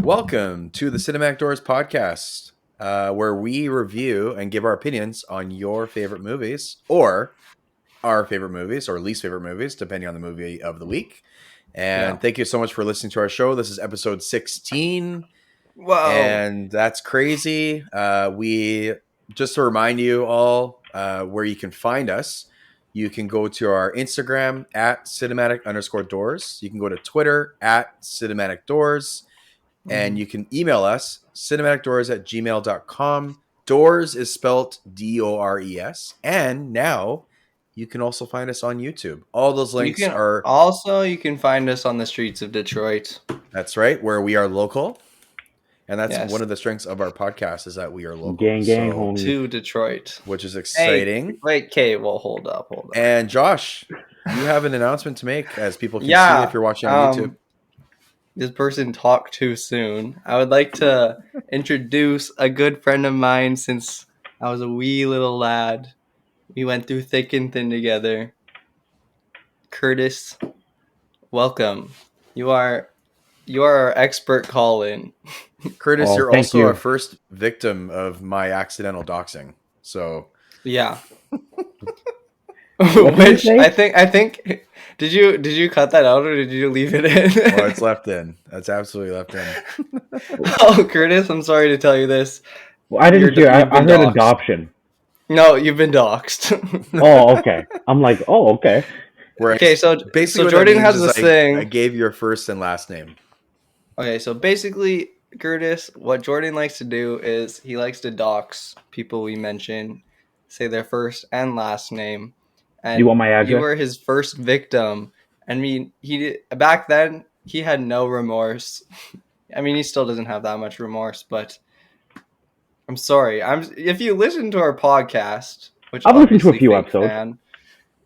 Welcome to the Cinematic Doors podcast, where we review and give our opinions on your favorite movies, or our favorite movies, or least favorite movies, depending on the movie of the week. And thank you so much for listening to our show. This is episode 16. Whoa. And that's crazy. We just to remind you all where you can find us. You can go to our Instagram at cinematic_doors. You can go to Twitter at cinematicdoors. And you can email us, cinematicdoors@gmail.com. Doors is spelled Dores. And now you can also find us on YouTube. All those links are... Also, you can find us on the streets of Detroit. That's right, where we are local. And that's one of the strengths of our podcast is that we are local. Gang, homie. To Detroit. Which is exciting. Well, hold up. And Josh, you have an announcement to make, as people can see if you're watching on YouTube. This person talked too soon. I would like to introduce a good friend of mine since I was a wee little lad. We went through thick and thin together. Kurtis, welcome. You are our expert call-in. Kurtis, you're also a first victim of my accidental doxing. So yeah. Which I think did you cut that out or did you leave it in? Oh, it's left in. That's absolutely left in. Oh, Kurtis, I'm sorry to tell you this. Well, I didn't hear. I heard doxed. Adoption. No, you've been doxed. Oh, okay. I'm like, oh, okay. So basically, Jordan has this thing. I gave your first and last name. Okay, so basically, Kurtis, what Jordan likes to do is he likes to dox people we mention, say their first and last name. And you want my address? You were his first victim. I mean, back then he had no remorse. I mean, he still doesn't have that much remorse, but I'm sorry. If you listen to our podcast, which I've listened to a few episodes,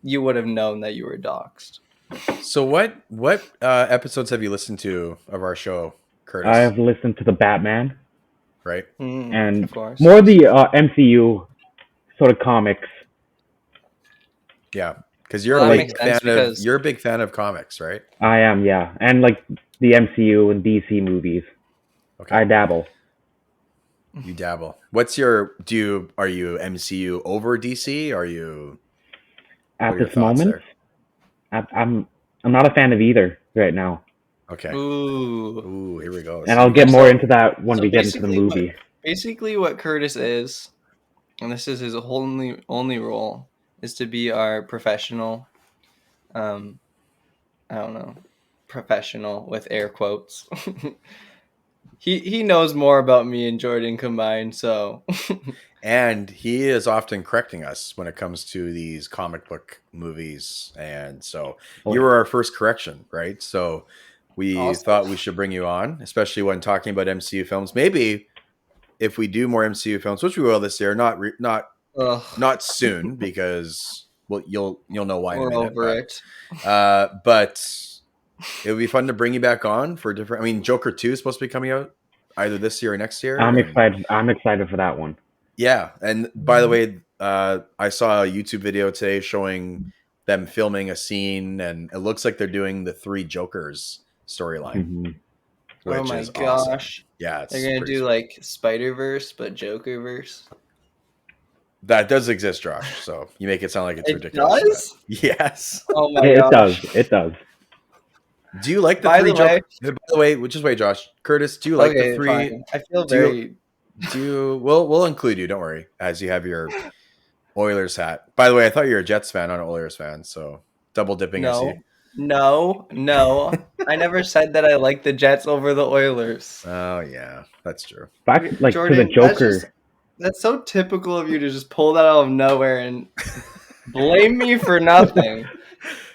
you would have known that you were doxed. So what episodes have you listened to of our show, Kurtis? I have listened to the Batman, right, and more the MCU sort of comics. Yeah, because you're a big fan of comics, right? I am, yeah, and like the MCU and DC movies. Okay, I dabble. You dabble. What's your? Are you MCU over DC? Are you? At this moment, I'm not a fan of either right now. Okay. Ooh, here we go. And I'll get more into that when we get into the movie. Basically, what Kurtis is, and this is his only role, is to be our professional. I don't know, professional with air quotes. He knows more about me and Jordan combined, so. And he is often correcting us when it comes to these comic book movies. And so you were our first correction, right? So we thought we should bring you on, especially when talking about MCU films. Maybe if we do more MCU films, which we will this year, not soon, because you'll know why. We're over it. But it would be fun to bring you back on for different. I mean, Joker 2 is supposed to be coming out either this year or next year. I'm excited. I'm excited for that one. Yeah, and by the way, I saw a YouTube video today showing them filming a scene, and it looks like they're doing the 3 Jokers storyline. Mm-hmm. Oh my gosh! Awesome. Yeah, they're gonna do like Spider-Verse, but Jokerverse. That does exist, Josh. So you make it sound like it's ridiculous. Does? Yes. Oh my gosh! It does. Do you like the 3 Jokers? By the way, just wait, Josh. Curtis, do you like the 3? Fine. I feel very. We'll include you, don't worry, as you have your Oilers hat. By the way, I thought you were a Jets fan, not an Oilers fan, so double dipping. No. I never said that I like the Jets over the Oilers. Oh yeah, that's true. Back like Jordan, to the Joker. That's so typical of you to just pull that out of nowhere and blame me for nothing.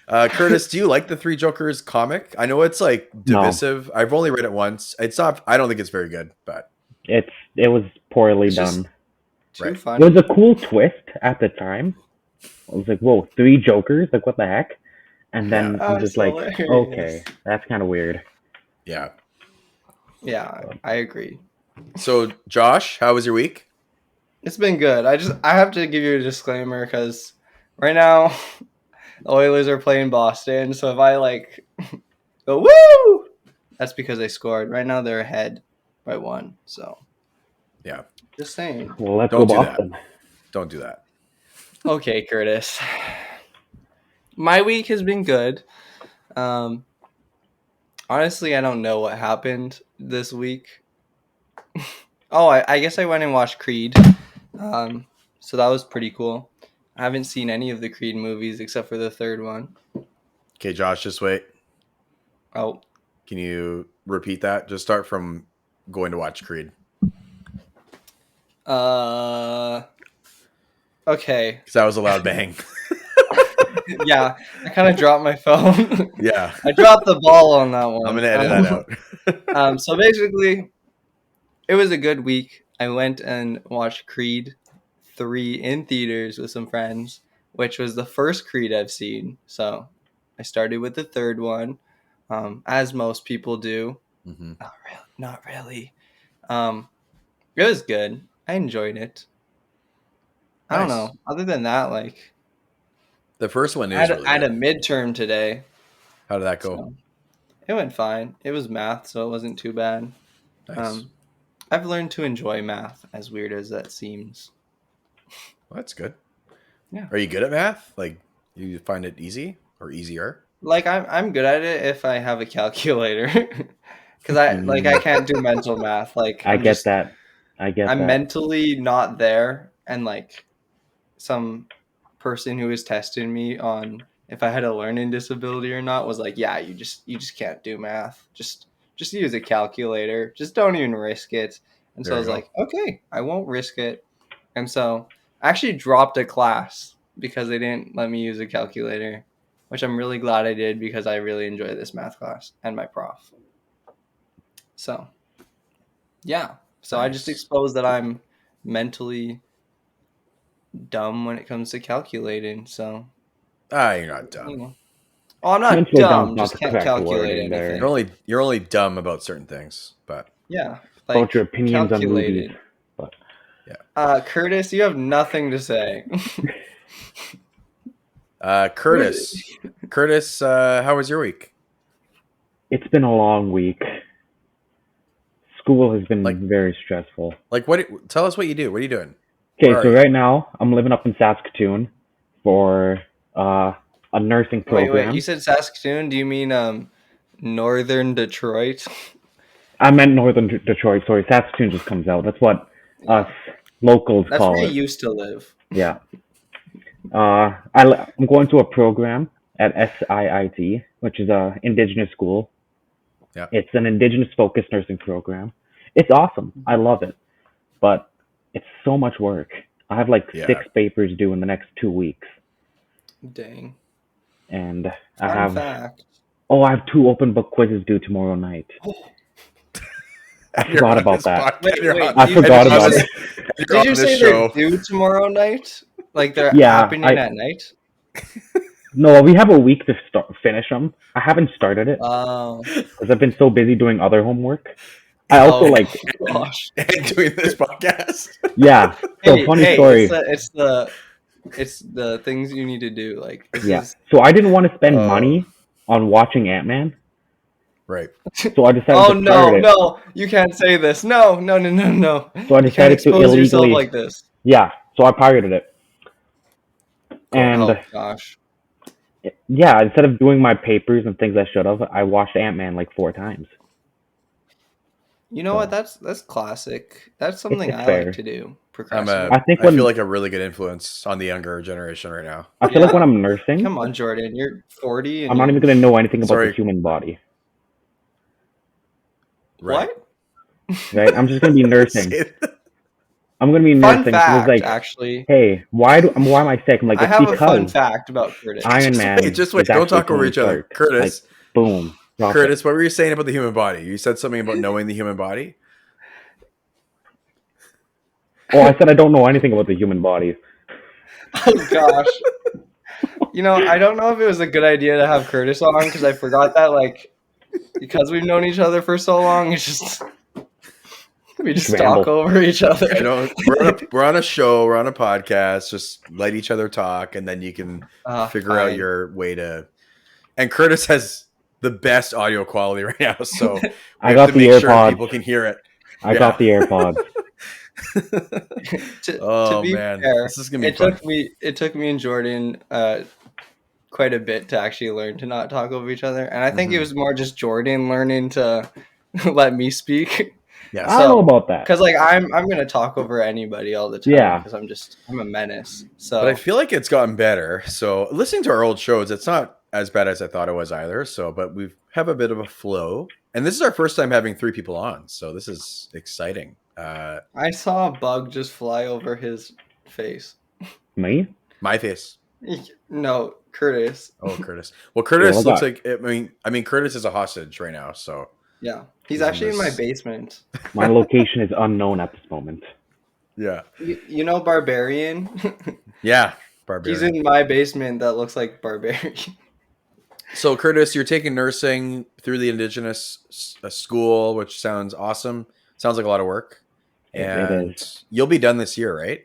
Kurtis, do you like the 3 Jokers comic? I know it's like divisive. No. I've only read it once. It's not. I don't think it's very good, but it was poorly done. Right. It was a cool twist at the time. I was like, "Whoa, 3 Jokers! Like, what the heck?" And then I'm just like, hilarious. "Okay, that's kind of weird." Yeah. Yeah, I agree. So, Josh, how was your week? It's been good. I have to give you a disclaimer because right now the Oilers are playing Boston. So if I go woo, that's because they scored. Right now they're ahead by 1. So yeah, just saying. Well, let's Don't go do Boston. that. Don't do that. Okay, Kurtis. My week has been good. Honestly, I don't know what happened this week. I guess I went and watched Creed. So that was pretty cool. I haven't seen any of the Creed movies except for the third one. Okay, Josh, just wait. Oh. Can you repeat that? Just start from going to watch Creed. Okay. Because that was a loud bang. Yeah, I kind of dropped my phone. Yeah. I dropped the ball on that one. I'm going to edit that out. So basically, it was a good week. I went and watched Creed 3 in theaters with some friends, which was the first Creed I've seen. So I started with the third one, as most people do. Mm-hmm. Not really. It was good. I enjoyed it. I don't know. Other than that, like the first one is I had a midterm today. How did that go? So it went fine. It was math, so it wasn't too bad. Nice. I've learned to enjoy math, as weird as that seems. Well, that's good. Yeah. Are you good at math? Like, you find it easy or easier? Like I'm good at it if I have a calculator, because I can't do mental math. Like I get that. I'm mentally not there, and like some person who was testing me on if I had a learning disability or not was like, yeah, you just can't do math. Just use a calculator. Just don't even risk it. And so I was like, okay, I won't risk it. And so I actually dropped a class because they didn't let me use a calculator, which I'm really glad I did because I really enjoy this math class and my prof. So, yeah. So I just exposed that I'm mentally dumb when it comes to calculating. So, you're not dumb. You know. Oh, I'm not dumb. Just can't calculate anything. You're only dumb about certain things, but yeah, like about your opinions on movies. But yeah, Kurtis, you have nothing to say. Kurtis, how was your week? It's been a long week. School has been very stressful. Like, tell us what you do. What are you doing? Okay, so right now I'm living up in Saskatoon for a nursing program. Wait, you said Saskatoon? Do you mean northern Detroit? I meant northern Detroit. Sorry, Saskatoon just comes out. That's what us locals call it. That's where you used to live. Yeah. I'm going to a program at SIIT, which is a Indigenous school. Yeah. It's an Indigenous-focused nursing program. It's awesome. I love it. But it's so much work. I have 6 papers due in the next 2 weeks. Dang. And Fun fact. I have 2 open book quizzes due tomorrow night. I forgot about that. I forgot about it. Did you say they're due tomorrow night? Like they're happening at night? No, we have a week to finish them. I haven't started it because I've been so busy doing other homework. I also and doing this podcast. Yeah. So funny story. It's the things you need to do. So I didn't want to spend money on watching Ant-Man. Right. So I decided to start it. No, you can't say this. No. So I decided to illegally yourself like this. Yeah. So I pirated it. And oh gosh. Yeah, instead of doing my papers and things I should have, I watched Ant-Man 4 times. You know what? That's classic. That's something I like to do. I feel like a really good influence on the younger generation right now. I feel like when I'm nursing... Come on, Jordan. You're 40. And I'm not even going to know anything about the human body. Right. What? Right? I'm just going to be nursing. I'm going to be nursing. Fun fact, actually. Hey, why am I sick? I'm like, I have a fun fact about Kurtis. Iron Man. Just wait. Don't talk over each other. Kurtis. Boom. Kurtis, what were you saying about the human body? You said something about knowing the human body? Oh, I said I don't know anything about the human body. Oh, gosh. I don't know if it was a good idea to have Kurtis on because I forgot that, because we've known each other for so long, it's just... We just talk over each other. We're on a show. We're on a podcast. Just let each other talk, and then you can figure out your way to... And Kurtis has... the best audio quality right now, so I got the AirPods. People can hear it. I got the AirPods. to be man, fair, this is gonna be fun. It took me and Jordan quite a bit to actually learn to not talk over each other, and I think it was more just Jordan learning to let me speak. Yeah, I don't know about that. Because like I'm gonna talk over anybody all the time. Yeah. Because I'm a menace. So, but I feel like it's gotten better. So listening to our old shows, it's not as bad as I thought it was either. So, but we have a bit of a flow, and this is our first time having 3 people on. So this is exciting. I saw a bug just fly over his face. Me? My face. No, Kurtis. Oh, Kurtis. Well, Kurtis looks like. I mean, Kurtis is a hostage right now. So yeah, he's actually in my basement. My location is unknown at this moment. Yeah. You know Barbarian? Yeah, Barbarian. He's in my basement. That looks like Barbarian. So, Kurtis, you're taking nursing through the Indigenous school, which sounds awesome. Sounds like a lot of work. And it is. You'll be done this year, right?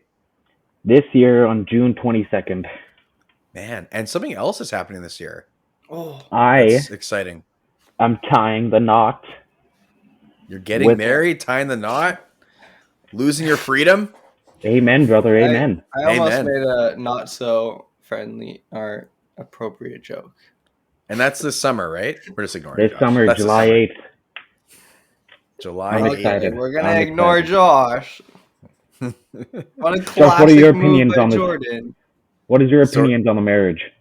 This year on June 22nd. Man, and something else is happening this year. Oh, that's exciting. I'm tying the knot. You're getting married, tying the knot, losing your freedom. Amen, brother. Amen. I almost made a not so friendly or appropriate joke. And that's this summer, right? We're just ignoring this summer, that's July 8th. July 8th. I'm excited. We're going to ignore Josh. What are your opinions on Jordan? What is your opinions on the marriage?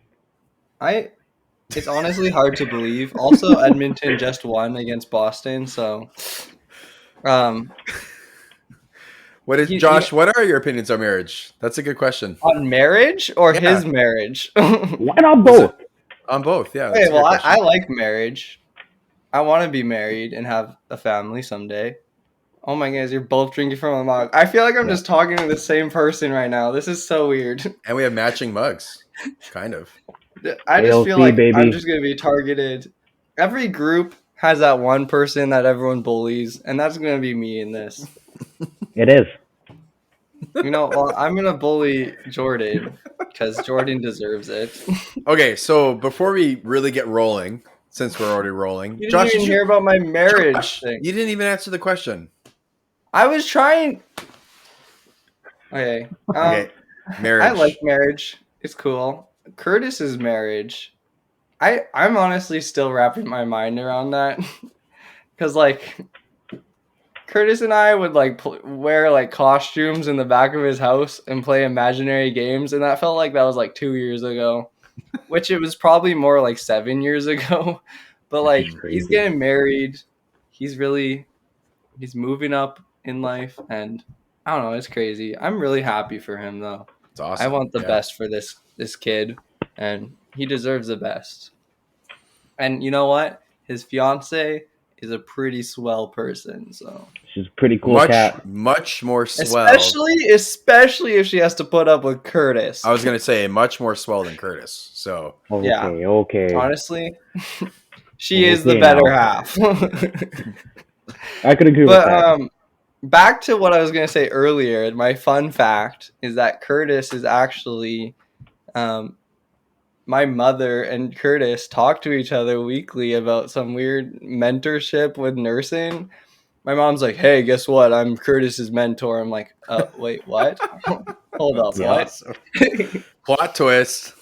It's honestly hard to believe. Also, Edmonton just won against Boston, so Josh, what are your opinions on marriage? That's a good question. On marriage or his marriage? Why not both? On both, yeah. Okay, well, I like marriage. I want to be married and have a family someday. Oh my goodness, you're both drinking from a mug. I feel like I'm just talking to the same person right now. This is so weird. And we have matching mugs, kind of. I just feel like I'm just going to be targeted. Every group has that one person that everyone bullies, and that's going to be me in this. It is. You know, well, I'm going to bully Jordan because Jordan deserves it. Okay, so before we really get rolling, since we're already rolling, you didn't even hear about my marriage thing. You didn't even answer the question. I was trying. Okay. Marriage. I like marriage. It's cool. Kurtis's marriage. I'm honestly still wrapping my mind around that. Because, like, Kurtis and I would, like, wear, like, costumes in the back of his house and play imaginary games. And that felt like that was, like, 2 years ago. Which it was probably more like 7 years ago. But, like, he's getting married. He's moving up in life, and I don't know, it's crazy. I'm really happy for him, though. It's awesome. I want the best for this kid, and he deserves the best. And you know what? His fiance is a pretty swell person, so she's a pretty cool cat. Much more swell. Especially if she has to put up with Kurtis. I was gonna say much more swell than Kurtis. So okay. Honestly, she is the better half. I could agree with that. Back to what I was going to say earlier, my fun fact is that Kurtis is actually my mother and Kurtis talk to each other weekly about some weird mentorship with nursing. My mom's like, hey, guess what? I'm Kurtis's mentor. I'm like, wait, what? Hold up, what? Plot twist.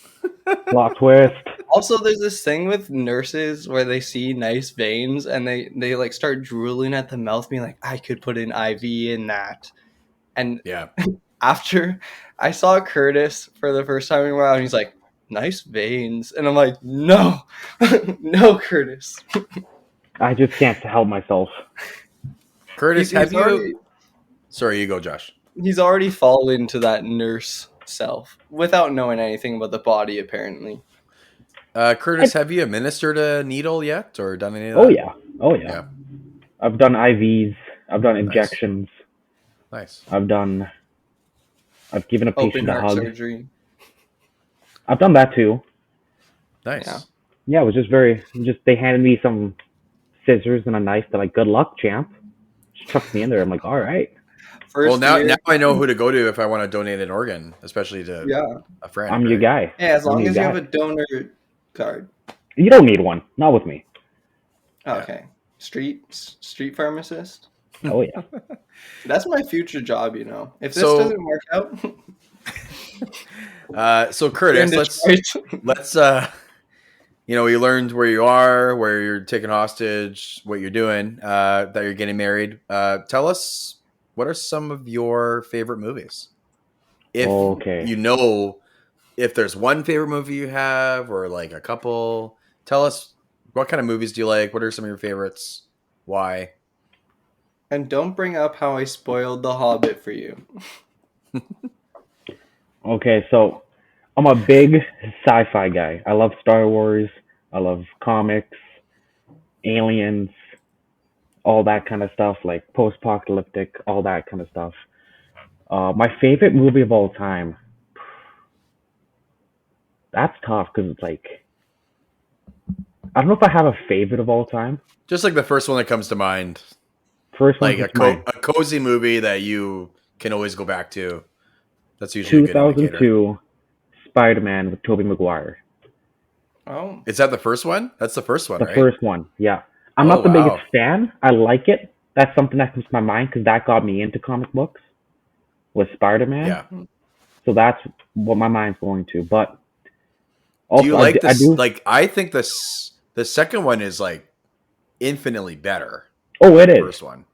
Plot twist. Also, there's this thing with nurses where they see nice veins and they like start drooling at the mouth, being like, I could put an IV in that. And after I saw Kurtis for the first time in a while, and he's like, nice veins. And I'm like, no, no, Kurtis. I just can't help myself. Kurtis, Sorry, you go, Josh. He's already fallen into that nurse self without knowing anything about the body, apparently. Kurtis, have you administered a needle yet or done any of that? Oh yeah. I've done IVs. I've done injections. Nice. I've given a patient a hug. Surgery. I've done that too. Nice. Yeah, it was just they handed me some scissors and a knife. They're like, good luck, champ. Just chucked me in there. I'm like, all right. Now I know who to go to if I want to donate an organ, especially to a friend. I'm your guy. Yeah, as long as you have a donor card. You don't need one. Not with me. Okay. Street pharmacist? Oh yeah. That's my future job, you know. If this doesn't work out. So Kurtis, let's you know, you learned where you are, where you're taken hostage, what you're doing, that you're getting married. Tell us, what are some of your favorite movies? If you know, if there's one favorite movie you have, or like a couple, tell us what kind of movies do you like? What are some of your favorites? Why? And don't bring up how I spoiled The Hobbit for you. Okay, so I'm a big sci-fi guy. I love Star Wars. I love comics, aliens, all that kind of stuff, like post-apocalyptic, all that kind of stuff. My favorite movie of all time. That's tough because it's like I don't know if I have a favorite of all time. Just like the first one that comes to mind. First one, like a cozy movie that you can always go back to. That's usually 2002 Spider-Man with Tobey Maguire. Oh, is that the first one? That's the first one, the right? first one, yeah. I'm not the biggest fan. I like it. That's something that comes to my mind because that got me into comic books. Was Spider-Man? Yeah. So that's what my mind's going to. But also, do you like this? Like, I think the second one is like infinitely better. Oh, it is. The first one.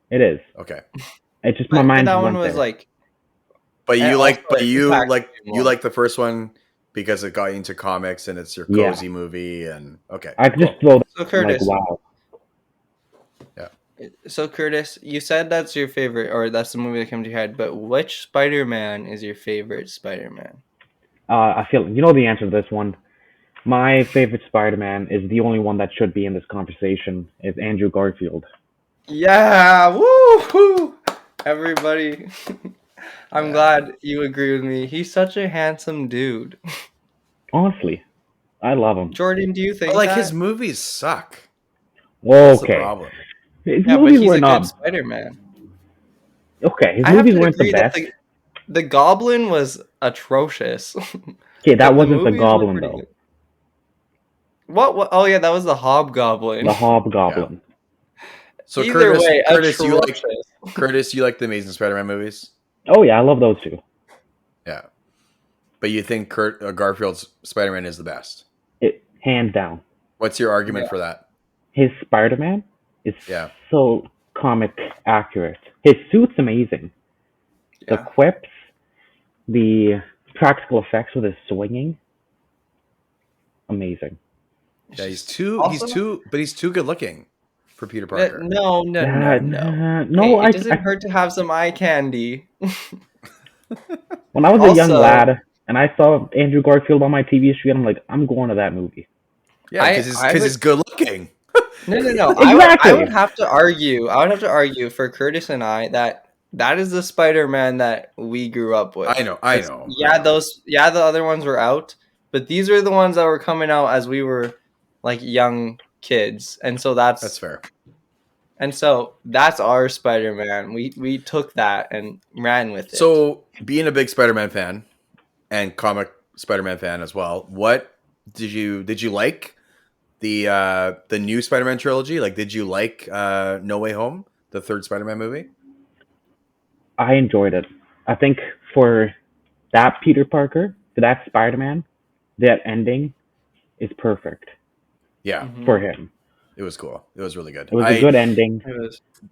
It is. Okay. It's just my mind. That one was like. But you like the first one because it got you into comics and it's your cozy movie and okay. I just throw that. So Kurtis, like, wow. Yeah. So Kurtis, you said that's your favorite, or that's the movie that came to your head. But which Spider-Man is your favorite Spider-Man? I feel you know the answer to this one. My favorite Spider-Man is the only one that should be in this conversation. Is Andrew Garfield. Yeah, woo! Everybody, I'm glad you agree with me. He's such a handsome dude. Honestly, I love him. Jordan, do you think? But, like, his movies suck. Okay. That's the problem. His movies but he's were a not good Spider-Man. Okay, his movies weren't the best. The Goblin was atrocious. Okay, that wasn't the Goblin though. Good. What? Oh yeah, that was the Hobgoblin. The Hobgoblin. Yeah. So Either Kurtis, way, you like the Amazing Spider-Man movies? Oh yeah, I love those two. Yeah, but you think Garfield's Spider-Man is the best? Hands down. What's your argument for that? His Spider-Man is so comic accurate. His suit's amazing. The quips, the practical effects with his swinging, amazing. Yeah, he's too good looking for Peter Parker. No. Hey, it doesn't hurt to have some eye candy. When I was a young lad and I saw Andrew Garfield on my TV screen, I'm like, I'm going to that movie. Yeah, because he's good looking. No. Exactly. I would have to argue for Kurtis and I that is the Spider-Man that we grew up with. I know. Yeah, the other ones were out, but these are the ones that were coming out as we were like young kids, and so that's fair. And so that's our Spider-Man. We took that and ran with it. So, being a big Spider-Man fan and comic Spider-Man fan as well, what did you like the new Spider-Man trilogy? Like, did you like No Way Home, the third Spider-Man movie? I enjoyed it. I think for that Peter Parker, for that Spider-Man, that ending is perfect. Yeah, for him. It was cool. It was really good. It was a good ending.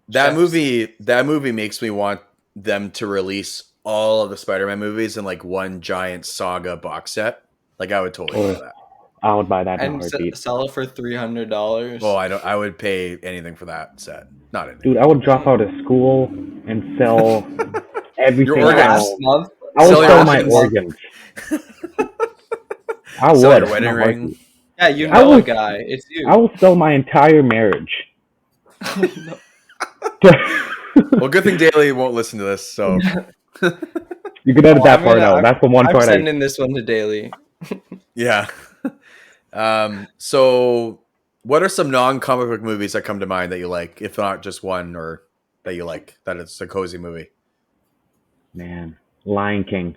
That movie makes me want them to release all of the Spider-Man movies in like one giant saga box set. Like, I would totally do that. I would buy that and sell it for $300. Oh, I would pay anything for that set. Not anything. Dude, I would drop out of school and sell everything. Your organs. I would sell my organs. I would. Sell your wedding ring. Yeah, you know a guy. It's you. I will sell my entire marriage. Well, good thing Daly won't listen to this, so you can edit that part out. That's the one part. I'm sending this one to Daly. Yeah. So, what are some non-comic book movies that come to mind that you like, if not just one, or that you like, that it's a cozy movie? Man, Lion King.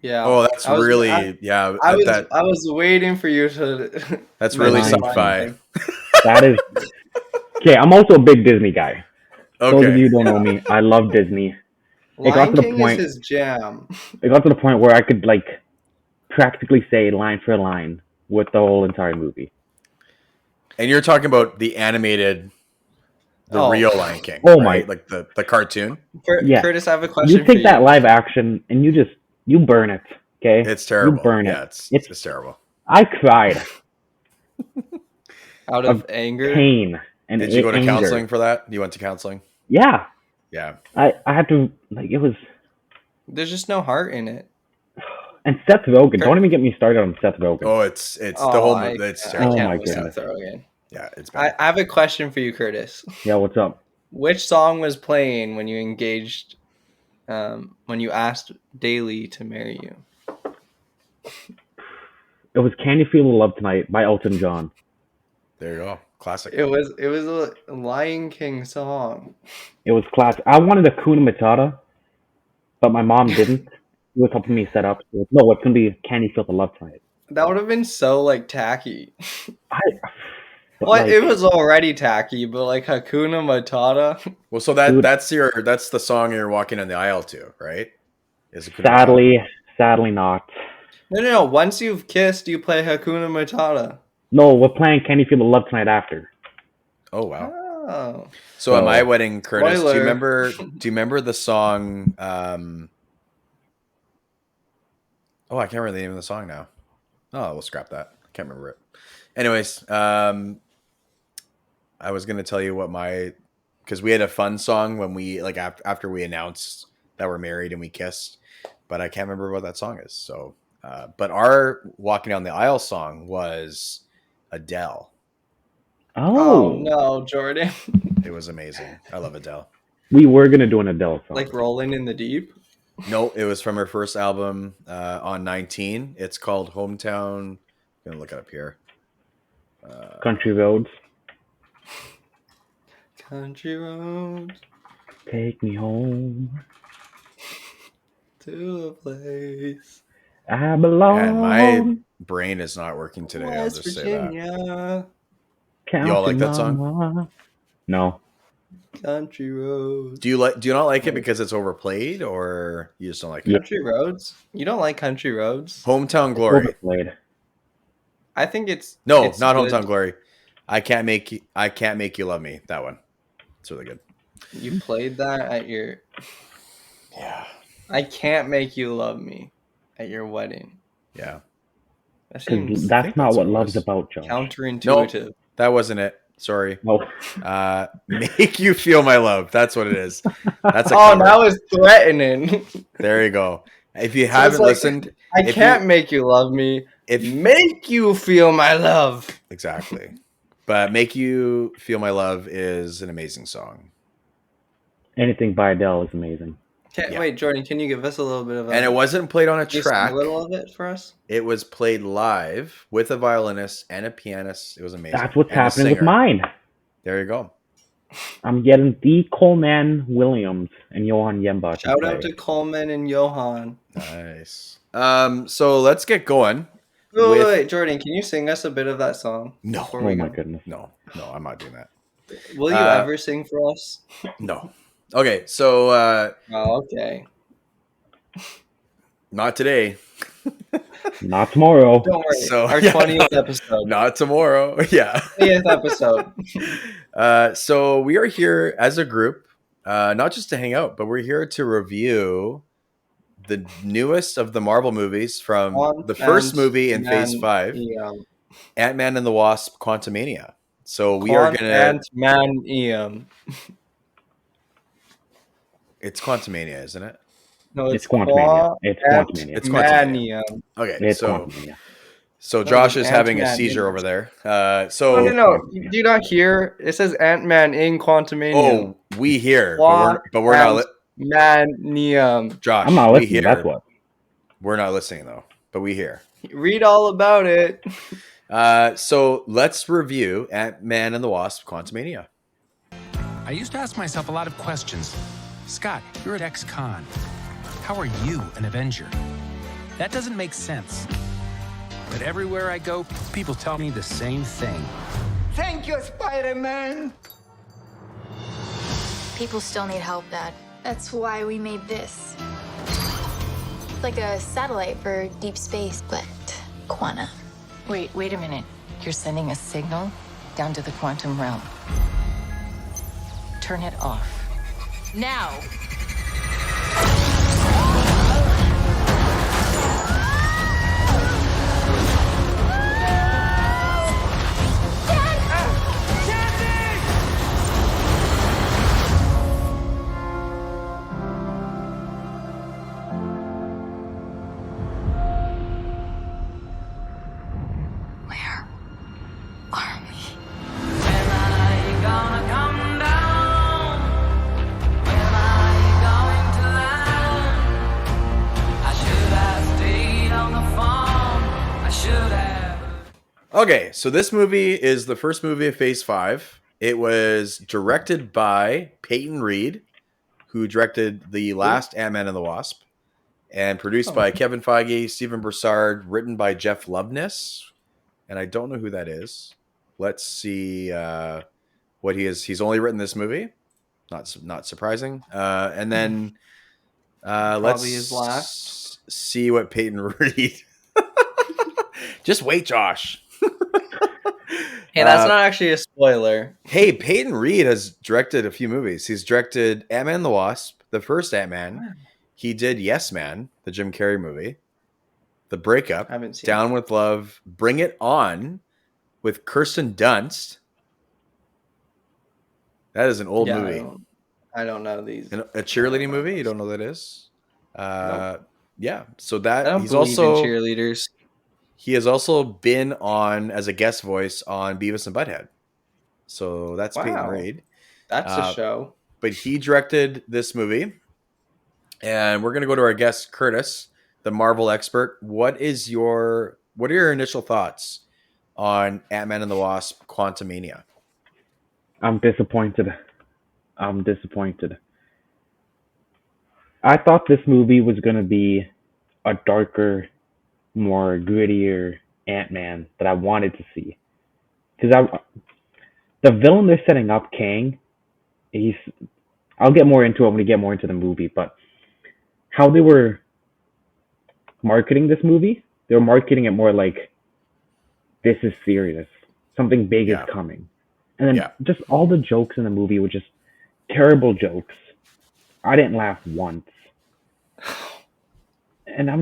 Yeah. Oh, that's really yeah. I was waiting for you to. That's really sci-fi. That is Okay, I'm also a big Disney guy. Those of Okay. you who don't know me, I love Disney. It got Lion to the King point. is his jam. It got to the point where I could like practically say line for line with the whole entire movie. And you're talking about the animated, the real Lion King, Oh right? my, Like the cartoon. yeah. Curtis, I have a You question for take that you. live action and you burn it. Okay, It's you terrible. burn Yeah, it. it's terrible. I cried Out of of anger? pain and Did you go to anger. counseling for that? You went to counseling? Yeah, Yeah. I had to like it was. There's just no heart in it. And Seth Rogen. Don't even get me started on Seth Rogen. Oh, it's the Oh, whole I, movie. It's I terrible. can't my listen goodness. to Throw again. Yeah, it's I bad. have a question for you, Curtis. Yeah, what's up? Which song was playing when you engaged, when you asked Daly to marry you? It was "Can You Feel the Love Tonight" by Elton John. There you go. Classic. It was a Lion King song. It was classic. I wanted a Kuna Matata, but my mom didn't. She was helping me set up. She was, no, it's gonna be "Can You Feel the Love Tonight." That would have been so like tacky. I, but, Well, like, it was already tacky, but like Hakuna Matata. Well, so Dude. that's the song you're walking in the aisle to, right? Is it sadly not. No. Once you've kissed, you play Hakuna Matata. No, we're playing "Can You Feel the Love Tonight" after. Oh wow. Oh. So at my wedding, Curtis, do Spoiler. you remember the song oh, I can't remember the name of the song now. Oh, we'll scrap that. I can't remember it. Anyways, I was going to tell you what because we had a fun song when we like after we announced that we're married and we kissed, but I can't remember what that song is. So, but our walking down the aisle song was Adele. Oh no, Jordan. It was amazing. I love Adele. We were gonna do an Adele song. Like Rolling in the Deep? No, it was from her first album on 19. It's called Hometown. I'm gonna look it up here. Country Roads. Country roads Take me home to a place. I belong. And my brain is not working today. West I'll just Virginia. say that. You all like that song? Mama. No. Country roads. Do you not like it because it's overplayed, or you just don't like it? Country roads? You don't like Country Roads? Hometown Glory. Overplayed. I think it's No, it's not good. Hometown Glory. I can't make you love me. That one. It's really good. You played that at your Yeah. I Can't Make You Love Me at your wedding. Yeah. That seems That's not that's what what it love's was. about, Josh. counterintuitive. That wasn't it. Sorry. No. Make You Feel My Love. That's what it is. That's a Oh, cover. that was threatening. There you go. If you So haven't it's like, listened, I if can't you- make you love me. if Make you feel my love. exactly. But Make You Feel My Love is an amazing song. Anything by Adele is amazing. Yeah. Wait, Jordan, can you give us a little bit of And it wasn't played on a just track. a little of it for us? It was played live with a violinist and a pianist. It was amazing. That's what's And a happening with singer. mine. There you go. I'm getting the Coleman Williams and Johann Giambattista. Shout out to Coleman and Johan. Nice. So let's get going. Wait, Jordan, can you sing us a bit of that song? No. before Oh we my go? goodness. No, I'm not doing that. Will you ever sing for us? No. Okay, so Oh, okay. not today. Not tomorrow. Don't worry. So, Our yeah. 20th episode. Not tomorrow. Yeah. 20th episode. So we are here as a group, not just to hang out, but we're here to review the newest of the Marvel movies from the first movie in Phase 5, Yeah. Ant-Man and the Wasp: Quantumania. So we are gonna. Ant-Man. It's Quantumania, isn't it? No, It's Quantumania. It's Quantumania. It's Quantumania. Ant-Man. Okay, It's so Quantumania. so Josh is having a Ant-Man seizure in- over there. So No. Do you not hear? It says Ant-Man in Quantumania. oh, we hear, but we're not. Manium. Josh, I'm not we listening. hear. That's what. We're not listening though, but we hear. Read all about it. So let's review Ant-Man and the Wasp: Quantumania. I used to ask myself a lot of questions. Scott, you're at ex-con. How are you an Avenger? That doesn't make sense. But everywhere I go, people tell me the same thing. Thank you, Spider-Man. People still need help, Dad. That's why we made this. It's like a satellite for deep space, but quantum. Wait a minute. You're sending a signal down to the quantum realm. Turn it off. Now! Okay, so this movie is the first movie of Phase 5. It was directed by Peyton Reed, who directed the last Ant-Man and the Wasp, and produced by Kevin Feige, Stephen Broussard, written by Jeff Loveness, and I don't know who that is. Let's see what he is. He's only written this movie. Not surprising. And then let's his last. See what Peyton Reed... Just wait, Josh. Hey, that's not actually a spoiler. Hey, Peyton Reed has directed a few movies. He's directed Ant-Man and the Wasp, the first Ant-Man. He did Yes Man, the Jim Carrey movie. The Breakup, Down with Love, Bring It On with Kirsten Dunst. That is an old movie. I don't know these. A cheerleading movie? You don't know what that is? Nope. Yeah. So that I don't he's believe also in cheerleaders. He has also been on as a guest voice on Beavis and Butthead. So that's Peyton Reed. That's a show. But he directed this movie. And we're going to go to our guest, Kurtis, the Marvel expert. What are your initial thoughts on Ant-Man and the Wasp: Quantumania? I'm disappointed. I thought this movie was going to be a darker, more grittier Ant-Man that I wanted to see. Because the villain they're setting up, Kang, I'll get more into it when we get more into the movie, but how they were marketing this movie, they were marketing it more like, this is serious. Something big is coming. And then just all the jokes in the movie were just terrible jokes. I didn't laugh once. And I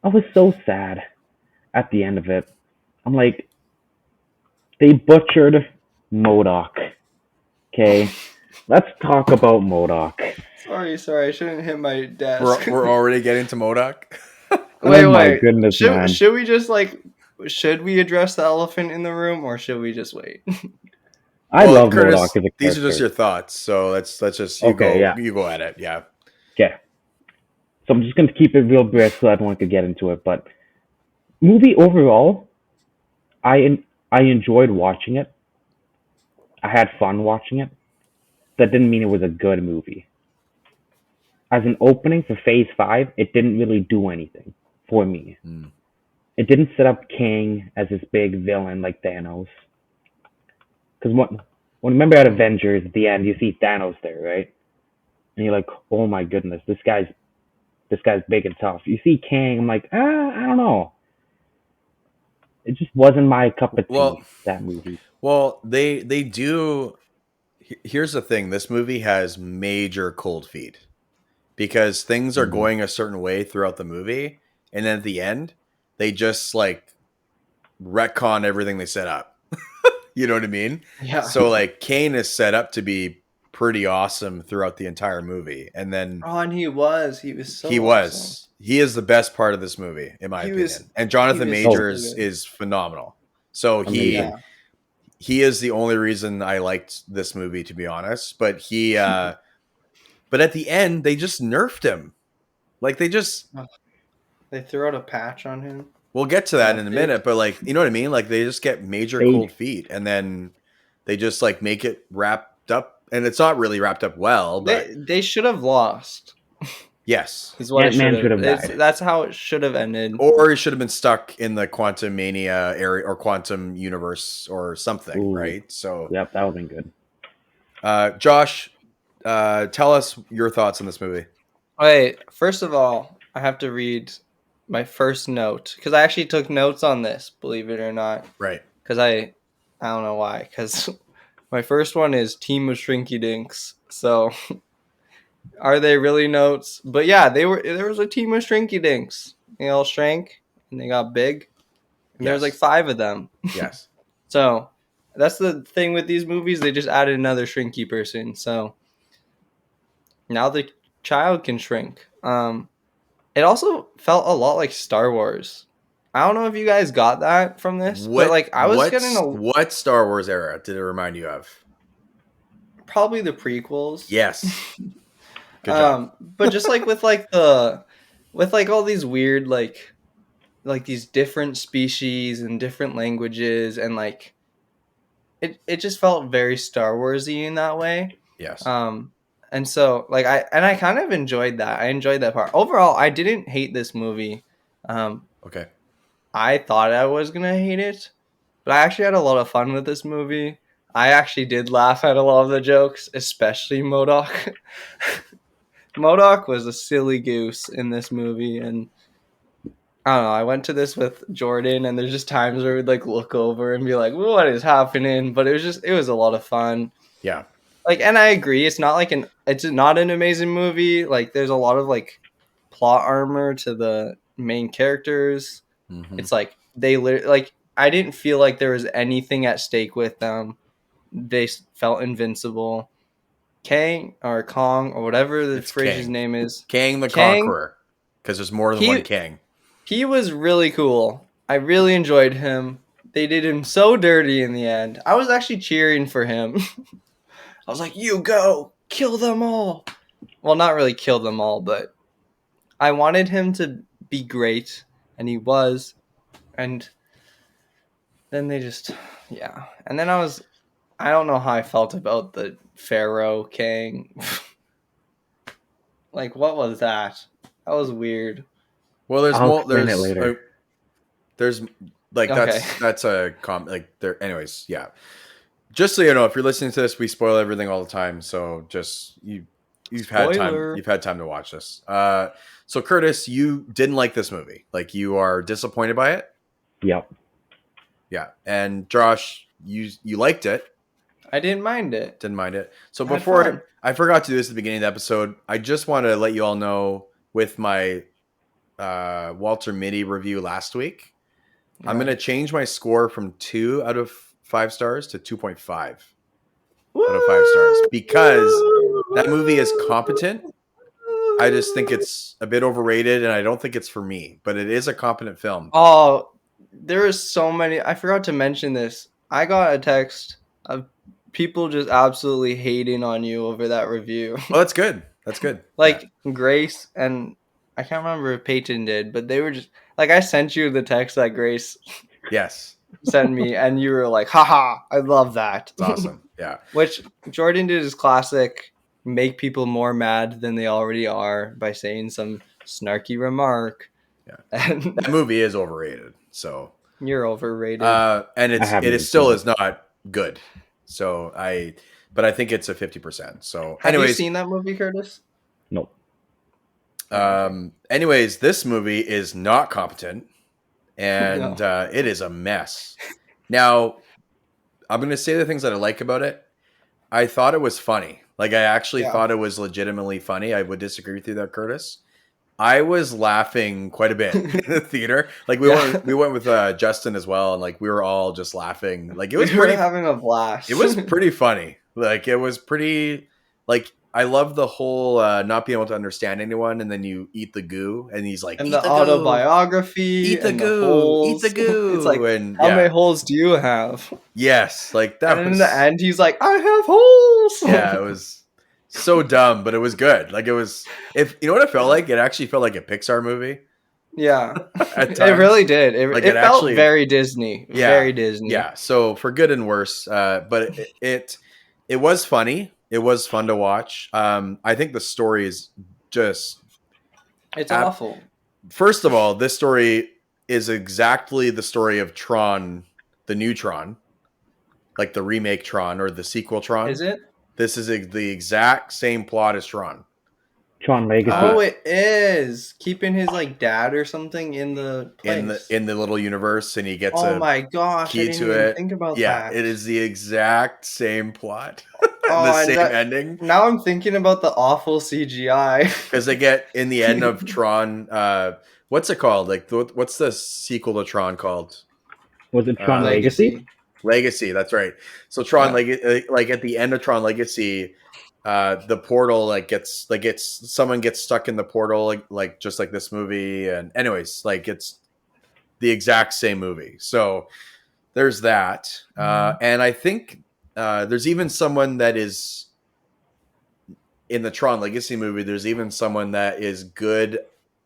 was so sad at the end of it. I'm like, they butchered Modok. Okay, let's talk about Modok. Sorry, I shouldn't hit my desk. We're already getting to Modok. Wait, my goodness, man. Should we just should we address the elephant in the room, or should we just wait? I love Kurtis, Modok as a character. These are just your thoughts, so let's just you go at it. Yeah. Okay. So I'm just going to keep it real brief so everyone could get into it. But movie overall, I enjoyed watching it. I had fun watching it. That didn't mean it was a good movie. As an opening for Phase 5, it didn't really do anything for me. It didn't set up Kang as this big villain like Thanos. Because when remember at Avengers, at the end, you see Thanos there, right? And you're like, oh my goodness, this guy's big and tough. You see Kang, I'm like, I don't know. It just wasn't my cup of tea, that movie. Well, they do. Here's the thing. This movie has major cold feet because things are going a certain way throughout the movie. And then at the end, they just retcon everything they set up. You know what I mean? Yeah. So Kane is set up to be pretty awesome throughout the entire movie. And then and he was so he was. He is the best part of this movie, in my opinion. And Jonathan Majors is phenomenal. So he is the only reason I liked this movie, to be honest. But but at the end, they just nerfed him. They threw out a patch on him. We'll get to that in a minute, but you know what I mean? They just get major cold feet, and then they just make it wrapped up, and it's not really wrapped up well. But they should have lost. Yes, is what Ant-Man should have died. That's how it should have ended, or he should have been stuck in the Quantumania area or quantum universe or something, right? So yep, that would have been good. Josh, tell us your thoughts on this movie. Wait, first of all, I have to read my first note because I actually took notes on this, believe it or not. Right. Because I don't know why. Because my first one is Team of Shrinky Dinks. So are they really notes? But yeah, they were. There was a team of Shrinky Dinks. They all shrank and they got big. And there was like 5 of them. Yes. So that's the thing with these movies. They just added another shrinky person. So now the child can shrink. It also felt a lot like Star Wars. I don't know if you guys got that from this, but like I was getting what Star Wars era did it remind you of? Probably the prequels. Yes. Good job. But just like with all these weird like these different species and different languages, and like it just felt very Star Warsy in that way. Yes. And so like I kind of enjoyed that. I enjoyed that part. Overall, I didn't hate this movie. Okay. I thought I was gonna hate it, but I actually had a lot of fun with this movie. I actually did laugh at a lot of the jokes, especially Modok. Modok was a silly goose in this movie, and I don't know. I went to this with Jordan, and there's just times where we'd like look over and be like, "What is happening?" But it was a lot of fun. Yeah. Like, and I agree. It's not an amazing movie. Like, there's a lot of like plot armor to the main characters. Mm-hmm. It's like I didn't feel like there was anything at stake with them. They felt invincible. Kang or Kong or whatever the phrase's name is. Kang the Conqueror. Because there's more than one Kang. He was really cool. I really enjoyed him. They did him so dirty in the end. I was actually cheering for him. I was like, you go, kill them all. Well, not really kill them all, but I wanted him to be great, and he was. And then they just, yeah. And then I don't know how I felt about the Pharaoh Kang. Like, what was that? That was weird. Well, there's later. There's like Okay. that's a like there. Anyways, yeah. Just so you know, if you're listening to this, we spoil everything all the time. So just you've had time to watch this. So Kurtis, you didn't like this movie. Like you are disappointed by it. Yep. Yeah, and Josh, you liked it. I didn't mind it. Didn't mind it. So before I forgot to do this at the beginning of the episode, I just want to let you all know with my Walter Mitty review last week, yeah. I'm going to change my score from 2 out of 5 stars to 2.5 out of 5 stars because that movie is competent. I just think it's a bit overrated, and I don't think it's for me, but it is a competent film. Oh, there is so many. I forgot to mention this. I got a text of people just absolutely hating on you over that review. Well, that's good. That's good. Like Grace, and I can't remember if Peyton did, but they were just like, I sent you the text that Grace sent me, and you were like, haha, I love that. It's awesome. Yeah. Which Jordan did his classic make people more mad than they already are by saying some snarky remark. Yeah. And that movie is overrated. So you're overrated. And it still is not good. So but I think it's a 50%. So have you seen that movie, Kurtis? Nope. Anyways, this movie is not competent, and it is a mess. Now, I'm going to say the things that I like about it. I thought it was funny. Like, I actually thought it was legitimately funny. I would disagree with you there, Kurtis. I was laughing quite a bit in the theater. Like we went with Justin as well, and like we were all just laughing. Like it was having a blast. It was pretty funny. Like it was pretty. Like I love the whole not being able to understand anyone, and then you eat the goo, and he's like, and the autobiography, eat the goo, eat the goo. It's like, how many holes do you have? Yes, like that. And in the end, he's like, I have holes. Yeah, it was so dumb, but it was good. Like it was, if you know what it felt like, it actually felt like a Pixar movie. Yeah, it really did. It felt actually, very Disney. Yeah, very Disney. Yeah. So for good and worse, but it was funny. It was fun to watch. I think the story is just it's awful. First of all, this story is exactly the story of Tron, the new Tron, like the remake Tron or the sequel Tron. Is it? This is the exact same plot as Tron. Tron Legacy. Oh, it is keeping his like dad or something in the place. in the little universe, and he gets oh my gosh, I key didn't to even it. think about Yeah, that. it is the exact same plot, Oh, the and same ending. Now I'm thinking about the awful CGI. Because they get in the end of Tron. What's it called? Like, what's the sequel to Tron called? Was it Tron Legacy? Legacy. That's right. So Tron, Yeah. like at the end of Tron Legacy, the portal someone gets stuck in the portal, like just like this movie. And anyways, like it's the exact same movie. So there's that. And I think there's even someone that is in the Tron Legacy movie. There's even someone that is good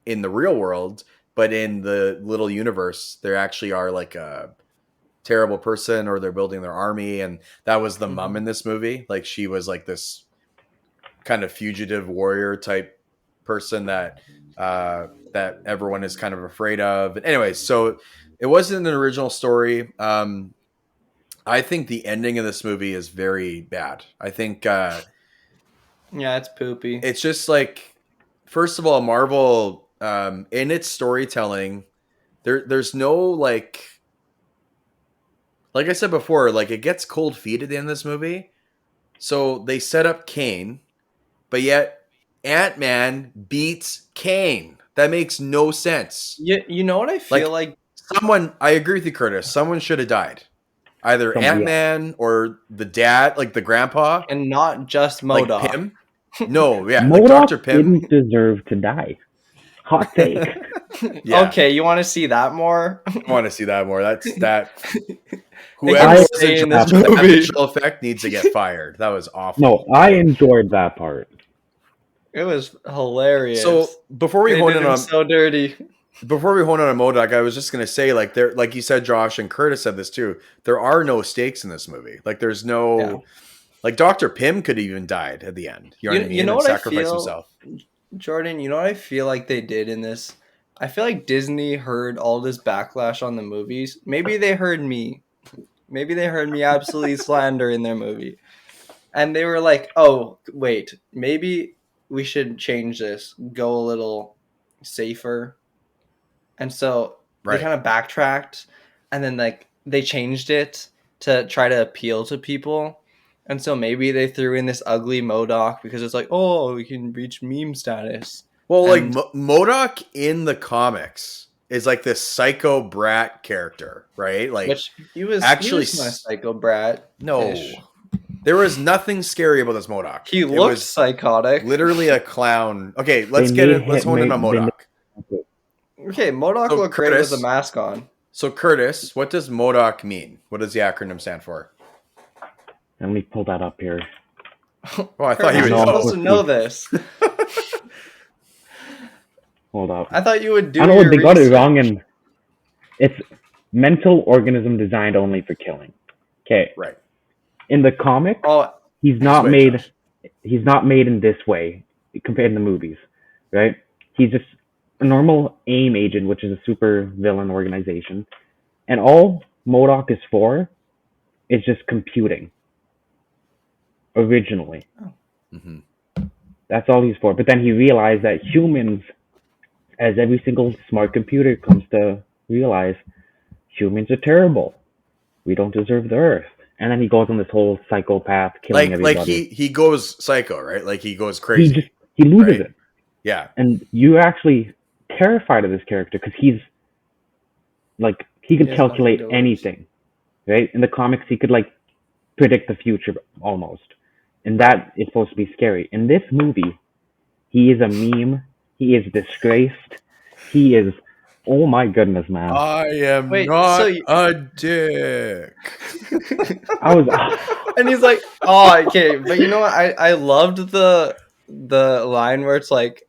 in the real world, but in the little universe, there actually are like a terrible person, or they're building their army. And that was the mom in this movie. Like she was like this kind of fugitive warrior type person that that everyone is kind of afraid of. And anyways, so it wasn't an original story. I think the ending of this movie is very bad. I think yeah, it's poopy. It's just like, first of all, Marvel in its storytelling, there's no like I said before, like it gets cold feet at the end of this movie. So they set up Kane, but yet Ant-Man beats Kane. That makes no sense. You know what I feel like? I agree with you, Curtis. Someone should have died. Either Ant-Man or the dad, like the grandpa. And not just Modok. Like Pym. No, yeah. Modok like Dr. Pym didn't deserve to die. Hot take. Yeah. Okay, you want to see that more? I want to see that more. That whoever was in in this that movie visual effect needs to get fired. That was awful. No, I enjoyed that part. It was hilarious. So before we hone in on so dirty. Before we hone on Modok, I was just gonna say, like there, like you said, Josh and Curtis said this too. There are no stakes in this movie. Like there's no, like Dr. Pym could have even died at the end. You know what I mean? You know and what I sacrifice feel, himself. Jordan? You know what I feel like they did in this? I feel like Disney heard all this backlash on the movies. Maybe they heard me. Maybe they heard me absolutely slander in their movie, and they were like, "Oh, wait, maybe we should change this. Go a little safer." And so they kind of backtracked, and then like they changed it to try to appeal to people. And so maybe they threw in this ugly Modok because it's like, oh, we can reach meme status. Well, and like Modok in the comics is like this psycho brat character, right? Like which he was my psycho brat. No, there was nothing scary about this Modok. He looked psychotic, literally a clown. Okay, let's hone in on Modok. Okay, Modok looked great with a mask on. So, Curtis, what does Modok mean? What does the acronym stand for? Let me pull that up here. Oh, I thought you were supposed to know this. Hold up. I thought you would do. I know they got it wrong, and it's mental organism designed only for killing. Okay. Right. In the comic, he's not made. He's not made in this way compared to the movies, right? He's just a normal AIM agent, which is a super villain organization, and all Modok is for is just computing. Originally, that's all he's for. But then he realized that humans, as every single smart computer comes to realize, humans are terrible. We don't deserve the Earth. And then he goes on this whole psychopath killing everybody. Like he goes psycho, right? Like he goes crazy. He loses it. Yeah. And you're actually terrified of this character because he's like he could calculate anything, right? In the comics, he could like predict the future almost, and that is supposed to be scary. In this movie, he is a meme. He is disgraced. He is. Oh my goodness, man! I am not a dick. I was, and he's like, "Oh, okay." But you know what? I loved the line where it's like,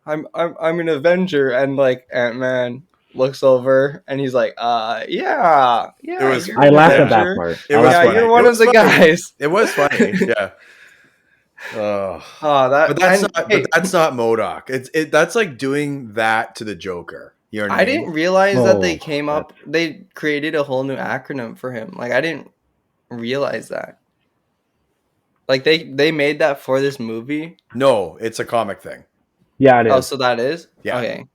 "I'm an Avenger," and like Ant-Man looks over and he's like, yeah." I laughed at that part. You're one of the guys. It was funny. Yeah. But that's not Modok. That's like doing that to the Joker. You know what I mean? Didn't realize that they created a whole new acronym for him. Like I didn't realize that. Like they made that for this movie? No, it's a comic thing. Yeah, it is. Oh, so that is? Yeah. Okay.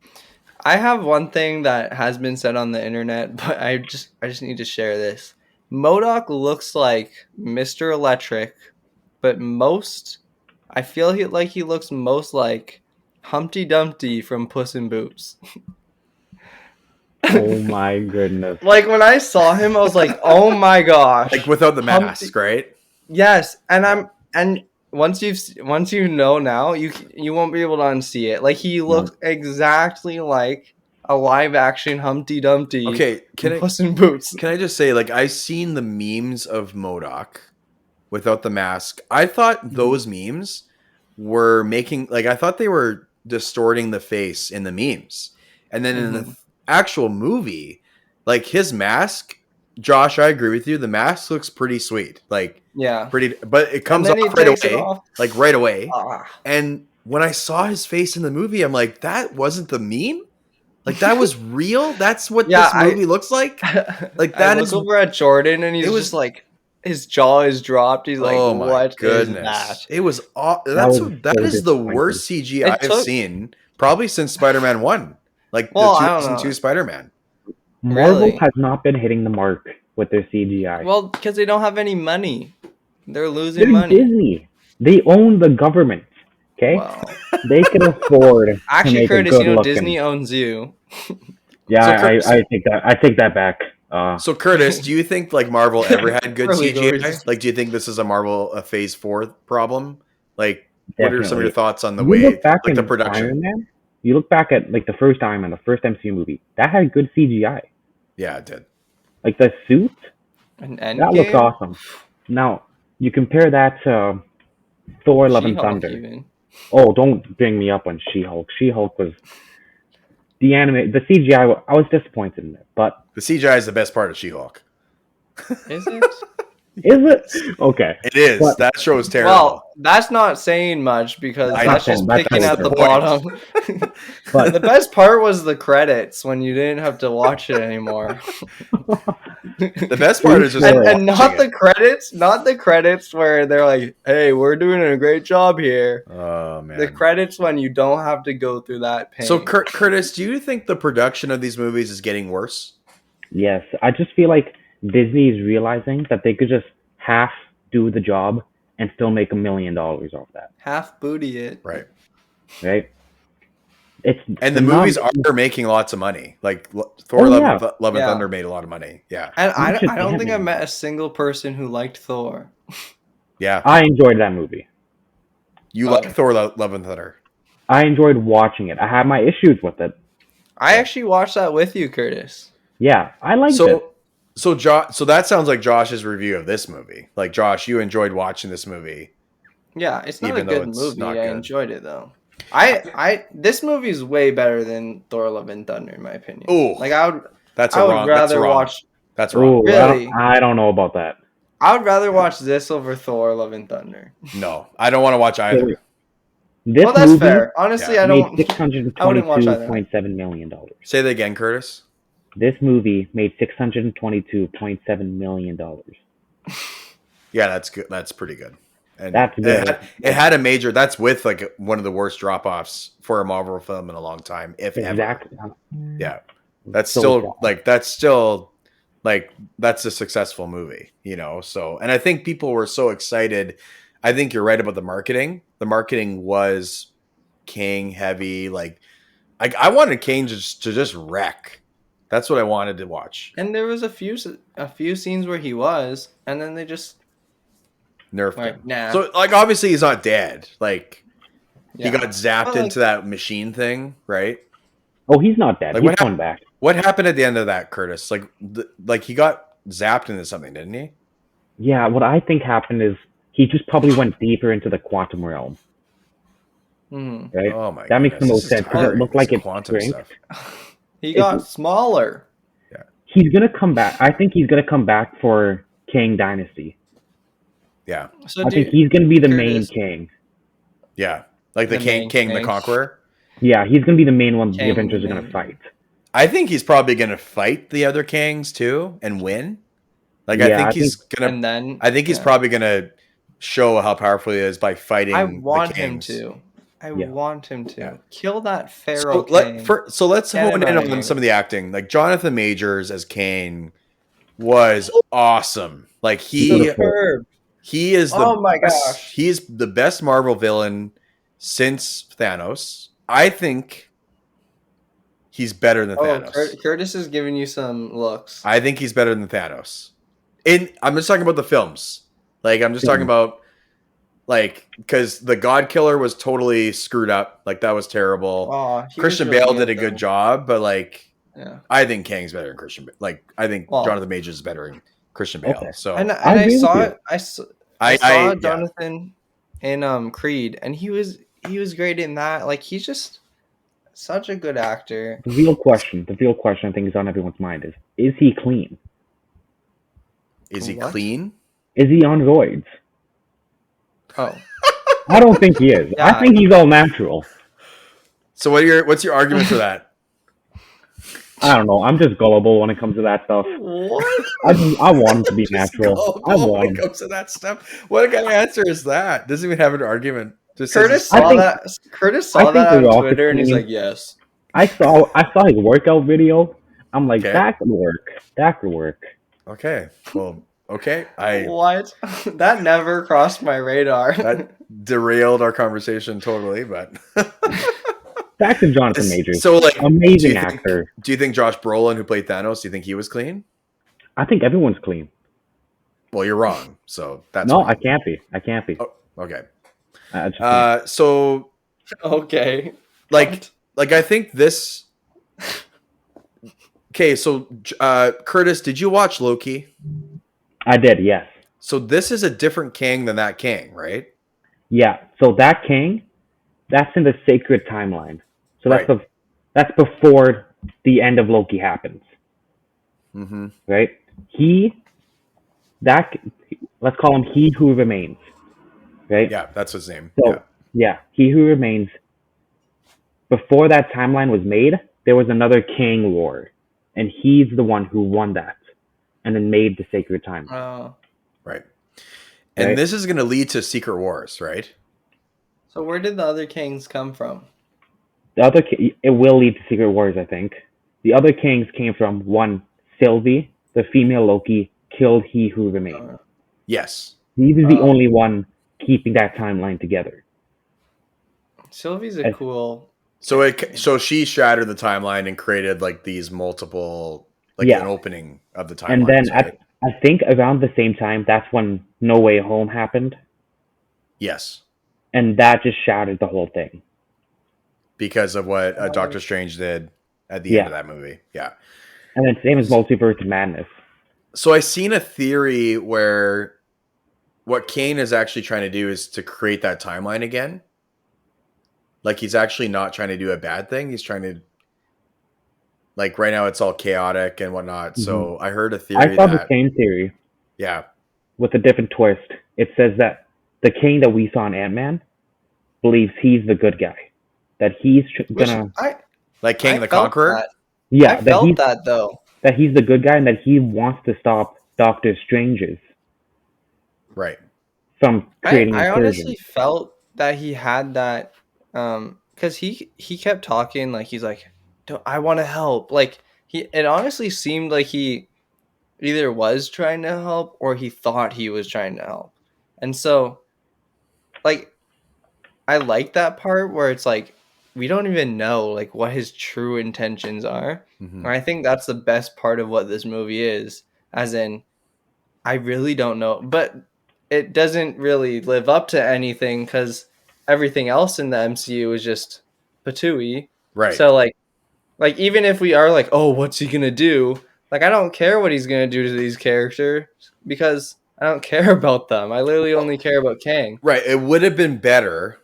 I have one thing that has been said on the internet, but I just need to share this. Modok looks like Mr. Electric, but I feel he looks most like Humpty Dumpty from Puss in Boots. Oh my goodness. Like when I saw him, I was like, "Oh my gosh!" Like without the mask, right? Yes, and once you know now, you won't be able to unsee it. Like he looks exactly like a live action Humpty Dumpty. Okay, from Puss in Boots. Can I just say, like, I've seen the memes of Modok without the mask. I thought those memes were I thought they were distorting the face in the memes, and then in the actual movie, like his mask. Josh, I agree with you. The mask looks pretty sweet. Like, yeah, pretty, but it comes off right away. And when I saw his face in the movie, I'm like, that wasn't the meme. Like that was real. That's what this movie looks like. Like that I look over at Jordan, and he's just like, his jaw is dropped. He's like, oh my "What goodness. is that?" It was that is the worst CGI I've seen probably since Spider-Man 1. Like the 2002 Spider-Man. Marvel has not been hitting the mark with their CGI. Well, because they don't have any money. They're losing money. Disney. They own the government. Okay? Wow. They can afford Actually, to make Curtis, a good Disney owns you. Yeah, so Curtis, I take that back. So Curtis, do you think like Marvel ever had good CGI? Like, do you think this is a Phase 4 problem? Like, what are some of your thoughts on the the production? Iron Man, you look back at like the first MCU movie, that had good CGI. Yeah, it did. Like the suit, that looks awesome. Now you compare that to Thor: Love and Thunder. Even. Oh, don't bring me up on She-Hulk. She-Hulk was the CGI. I was disappointed in it, but the CGI is the best part of She-Hulk. Is it? Is it? Okay. It is. But, that show is terrible. Well, that's not saying much because that's just picking at the bottom. But the best part was the credits when you didn't have to watch it anymore. The best part is just and not the credits, not the credits where they're like, "Hey, we're doing a great job here." Oh man. The credits when you don't have to go through that pain. So Curtis, do you think the production of these movies is getting worse? Yes, I just feel like Disney is realizing that they could just half do the job and still make $1 million off that. Half booty it. Right. And the movies are making lots of money. Like Thor: Love and Thunder made a lot of money. Yeah. And I don't think I met a single person who liked Thor. Yeah. I enjoyed that movie. You like Thor: Love and Thunder? I enjoyed watching it. I had my issues with it. I actually watched that with you, Curtis. Yeah, I liked it. So that sounds like Josh's review of this movie. Like Josh, you enjoyed watching this movie. Yeah, it's not a good movie. I enjoyed it though. This movie is way better than Thor: Love and Thunder in my opinion. Oh, like I would rather watch. That's wrong. Ooh, really? I don't know about that. I would rather watch this over Thor: Love and Thunder. No, I don't want to watch either. Well, that's fair. Honestly, I don't. $622.7 million. Say that again, Curtis. This movie made $622.7 million. Yeah, that's good. That's pretty good. And that's good. It had a major. That's with like one of the worst drop-offs for a Marvel film in a long time, if ever. Yeah, that's still that's a successful movie, you know. So, and I think people were so excited. I think you're right about the marketing. The marketing was Kang heavy. Like I wanted Kang to just wreck. That's what I wanted to watch. And there was a few scenes where he was, and then they just nerfed him. Nah. So like obviously he's not dead. Like he got zapped into that machine thing, right? Oh, he's not dead. He's coming back. What happened at the end of that, Curtis? Like he got zapped into something, didn't he? Yeah, what I think happened is he just probably went deeper into the quantum realm. Right? Oh my that makes the most sense because it looked like it's quantum stuff. He got smaller. Yeah. He's gonna come back. I think he's gonna come back for Kang Dynasty. Yeah. So I think he's gonna be the main Kang. Yeah. Like the Kang the Conqueror? Yeah, he's gonna be the main one the Avengers are gonna fight. I think he's probably gonna fight the other Kangs too and win. Like I think he's gonna probably gonna show how powerful he is by fighting I the want him kings. to. I Yeah. want him to Yeah. kill that So, Pharaoh king. let's Get hone him in out of on some of here. the acting. Like Jonathan Majors as Kane was awesome. Like Superb. he is the Oh my best, gosh. he's the best Marvel villain since Thanos. I think he's better than Oh, Thanos. Curtis is giving you some looks. I think he's better than Thanos. I'm just talking about the films. Like I'm just talking about because the God Killer was totally screwed up. Like that was terrible. Oh, he Christian was really Bale did a though. good job, but Yeah. I think Kang's better than Christian Bale. Like I think Well, Jonathan Majors is better than Christian Bale. Okay. So and I I agree saw with it. I I saw yeah. Jonathan in Creed, and he was great in that. Like he's just such a good actor. The real question I think is on everyone's mind is he clean? Is he What? clean? Is he on roids? Oh, I don't think he is. Yeah. I think he's all natural. So what's your argument for that? I don't know. I'm just gullible when it comes to that stuff. What? I want him to be Just natural. I go when want it him. comes to that stuff. What kind of answer is that? Doesn't even have an argument. Just says Curtis it's- I saw think- that. Curtis I saw think that The on Rock is Twitter, and he's clean. like, "Yes." I saw his workout video. I'm like, Okay. that could work. That could work. Okay. Well, okay. What? That never crossed my radar. That derailed our conversation totally, but Back to Jonathan Majors. so Amazing actor. Do you think Josh Brolin, who played Thanos, do you think he was clean? I think everyone's clean. Well, you're wrong. So that's No, fine. I can't be. I can't be. Oh, okay. I just can't. So Okay. like I think this. Okay, so Curtis, did you watch Loki? I did, yes. So this is a different Kang than that Kang, right? Yeah. So that king, that's in the sacred timeline. So that's Right. that's before the end of Loki happens, Mm-hmm. right? Let's call him He Who Remains, right? Yeah, that's his name. So yeah, He Who Remains. Before that timeline was made, there was another King War, and he's the one who won that, and then made the sacred timeline. Oh. Right. And Right. this is going to lead to Secret Wars, right? So where did the other kings come from? It will lead to Secret Wars, I think. The other kings came from one, Sylvie, the female Loki, killed He Who Remains. Yes. He was the only one keeping that timeline together. Sylvie's a I- cool. So she shattered the timeline and created these multiple Yeah. an opening of the timeline. And then right? I think around the same time, that's when No Way Home happened, Yes. and that just shattered the whole thing. Because of what Doctor Strange did at the end of that movie. Yeah. And then same as Multiverse of Madness. So I seen a theory where what Kane is actually trying to do is to create that timeline again. Like he's actually not trying to do a bad thing. He's trying to right now it's all chaotic and whatnot. So I heard a theory I saw the same theory yeah. with a different twist. It says that the King that we saw in Ant-Man believes he's the good guy. That he's gonna... Like King I the felt Conqueror? that. Yeah, I that felt he's, that though. that he's the good guy and that he wants to stop Doctor Strange's Right. from creating I a honestly felt that he had that because he kept talking he's like, I want to help. It honestly seemed like he either was trying to help or he thought he was trying to help. And so I like that part where it's we don't even know what his true intentions are. Mhm. And I think that's the best part of what this movie is, as in I really don't know, but it doesn't really live up to anything because everything else in the MCU is just patooey. Right. So even if we are oh, what's he gonna do? I don't care what he's gonna do to these characters because I don't care about them. I literally only care about Kang. Right. It would have been better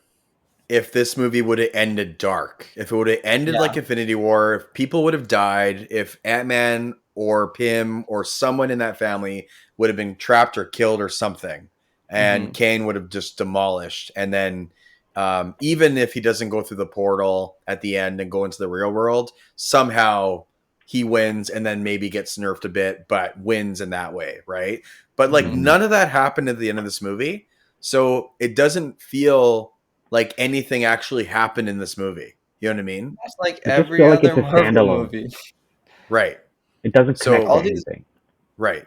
if this movie would have ended dark. If it would have ended like Infinity War, if people would have died, if Ant-Man or Pym or someone in that family would have been trapped or killed or something, and Kane would have just demolished. And then even if he doesn't go through the portal at the end and go into the real world, somehow he wins and then maybe gets nerfed a bit, but wins in that way, right? But none of that happened at the end of this movie. So it doesn't feel like anything actually happened in this movie. You know what I mean? It's like I just every feel like other it's a Marvel standalone. movie. Right. It doesn't So- connect to All these- anything. Right.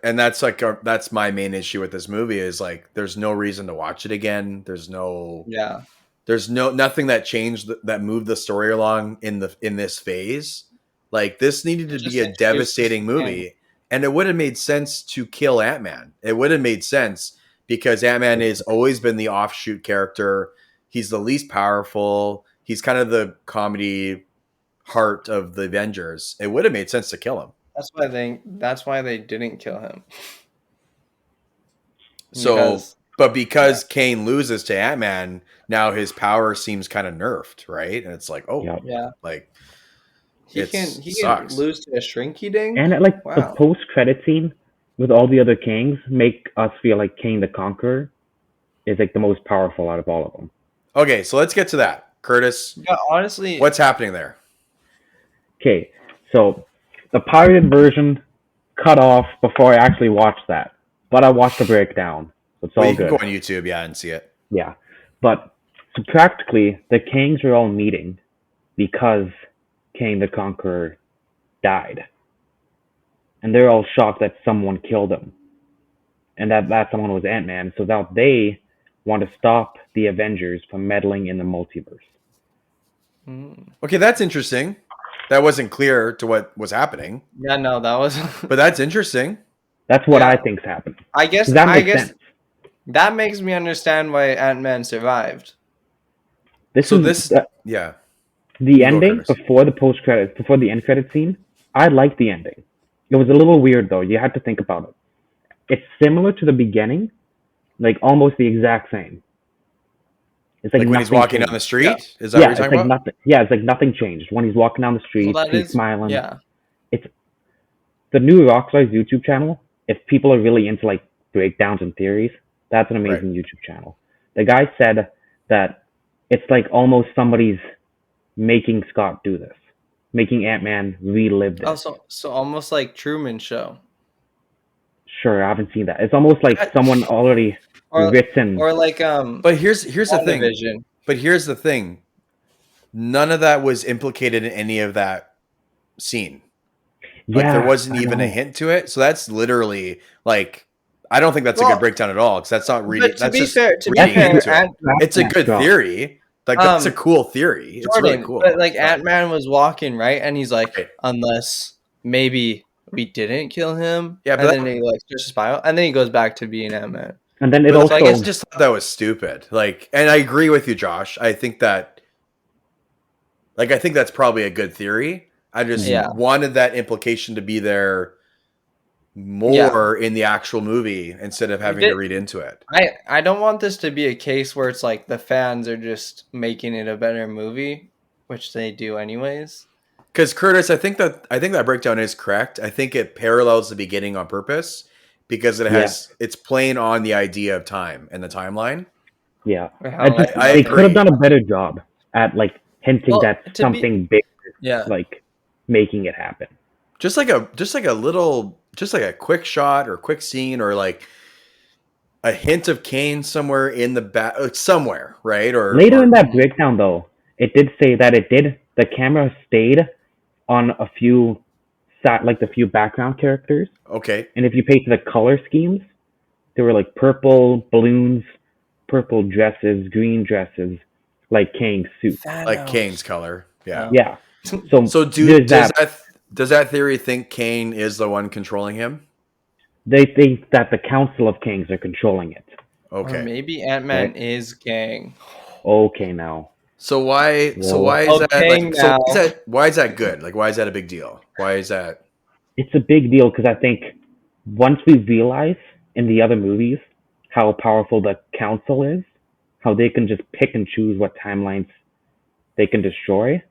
And that's like that's my main issue with this movie is like there's no reason to watch it again. There's nothing that changed that moved the story along in this phase. Like this needed to Just be a introduced devastating the Kang. movie, and it would have made sense to kill Ant-Man. It would have made sense because Ant-Man has always been the offshoot character. He's the least powerful. He's kind of the comedy heart of the Avengers. It would have made sense to kill him. That's why they didn't kill him. Because Kane loses to Ant-Man, now his power seems kind of nerfed, right? And it's like, oh, Yep. Yeah. like He It can sucks. lose to a Shrinky Ding. And the Wow. post-credit scene with all the other kings make us feel like Kang the Conqueror is like the most powerful out of all of them. okay. So let's get to that, Curtis. Yeah, honestly, What's happening there? Okay, so the pirated version cut off before I actually watched that, but I watched the breakdown. So it's all You can good. go on YouTube, and see it. Yeah, but so practically the kings are all meeting because Kang the Conqueror died, and they're all shocked that someone killed him, and that someone was Ant-Man. So now they want to stop the Avengers from meddling in the multiverse. Okay, that's interesting. That wasn't clear to what was happening, yeah, no, that was. but that's interesting. That's what Yeah. I think's happened. I guess. Does that I make guess sense? that makes me understand why Ant-Man survived. Yeah. The go, ending Curtis. before the end credit scene. I liked the ending. It was a little weird though. You had to think about it. It's similar to the beginning, like almost the exact same. It's Like when he's nothing walking down changed. the street. Yeah. Is that Yeah, what you're it's talking like about? nothing. Yeah, it's like nothing changed when he's walking down the street. So that He's is smiling. Yeah. The new Rockstar's YouTube channel. If people are really into like breakdowns and theories, that's an amazing YouTube channel. The guy said that it's like almost somebody's making Scott do this, making Ant-Man relive this. Oh, so almost like Truman Show, Sure, I haven't seen that. It's almost like someone already or written. or like But here's the thing. WandaVision. But here's the thing. None of that was implicated in any of that scene. Like there wasn't I even know. a hint to it. So that's literally like I don't think that's a Well, good breakdown at all because that's not reading. But to That's be just fair, reading into it. Ant- It's a good theory. Like that's a cool theory. It's Jordan, really cool. but like Ant-Man was walking right, and he's like, Right. unless maybe we didn't kill him, Yeah, and but then he like starts to spiral, and then he goes back to being Ant-Man. And then it But also. I guess just thought that was stupid. Like, and I agree with you, Josh. I think that's probably a good theory. I just Yeah. wanted that implication to be there more in the actual movie instead of having to read into it. I don't want this to be a case where it's like the fans are just making it a better movie, which they do anyways. Because Curtis, I think that breakdown is correct. I think it parallels the beginning on purpose because it's playing on the idea of time and the timeline. Yeah, How, they could have done a better job at like hinting Well, that to something big Yeah. is like making it happen. Just like a quick shot or quick scene or like a hint of Kane somewhere in the back, somewhere, right? Or Later in that breakdown, though, it did say that the camera stayed on a few the few background characters, okay, and if you pay to the color schemes, there were like purple balloons, purple dresses, green dresses, like Kang's suit. like Kane's color, yeah. Yeah. So does that theory think Kane is the one controlling him? They think that the Council of Kings are controlling it. Okay. Or maybe Ant-Man Right. is Kang. Okay, now. So why is Okay, that why is that good? Like why is that a big deal? Why is that It's a big deal because I think once we realize in the other movies how powerful the Council is, how they can just pick and choose what timelines they can destroy,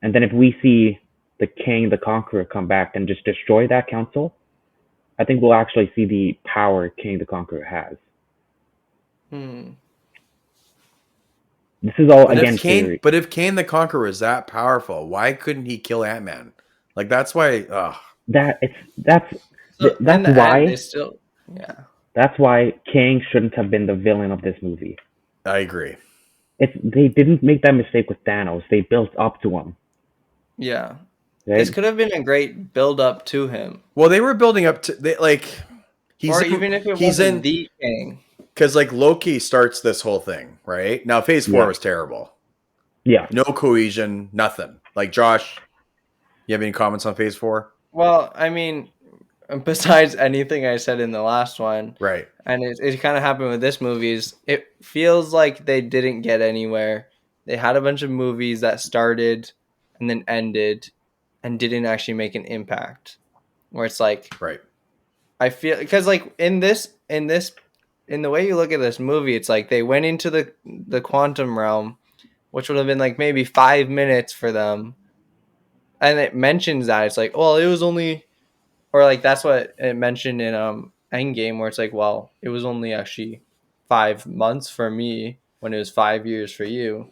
and then if we see the Kang the Conqueror come back and just destroy that Council, I think we'll actually see the power Kang the Conqueror has. This is all again theory. But if Kane the Conqueror is that powerful, why couldn't he kill Ant-Man? Like that's why That's So in the why end, they still, That's why Kang shouldn't have been the villain of this movie. I agree. They didn't make that mistake with Thanos. They built up to him. Yeah. Right? This could have been a great build up to him. Well, they were building up to Even if it wasn't the Kang. Because like Loki starts this whole thing, right? Now phase 4 was terrible. Yeah. No cohesion, nothing. Like Josh, you have any comments on phase 4? Well, I mean, besides anything I said in the last one, right? And it kind of happened with this movie. Is it feels like they didn't get anywhere. They had a bunch of movies that started and then ended, and didn't actually make an impact. Where it's like, right? I feel because like in the way you look at this movie, it's like they went into the quantum realm, which would have been like maybe 5 minutes for them. And it mentions that it's like, well, it was only, or like that's what it mentioned in Endgame, where it's like, well, it was only actually 5 months for me when it was 5 years for you.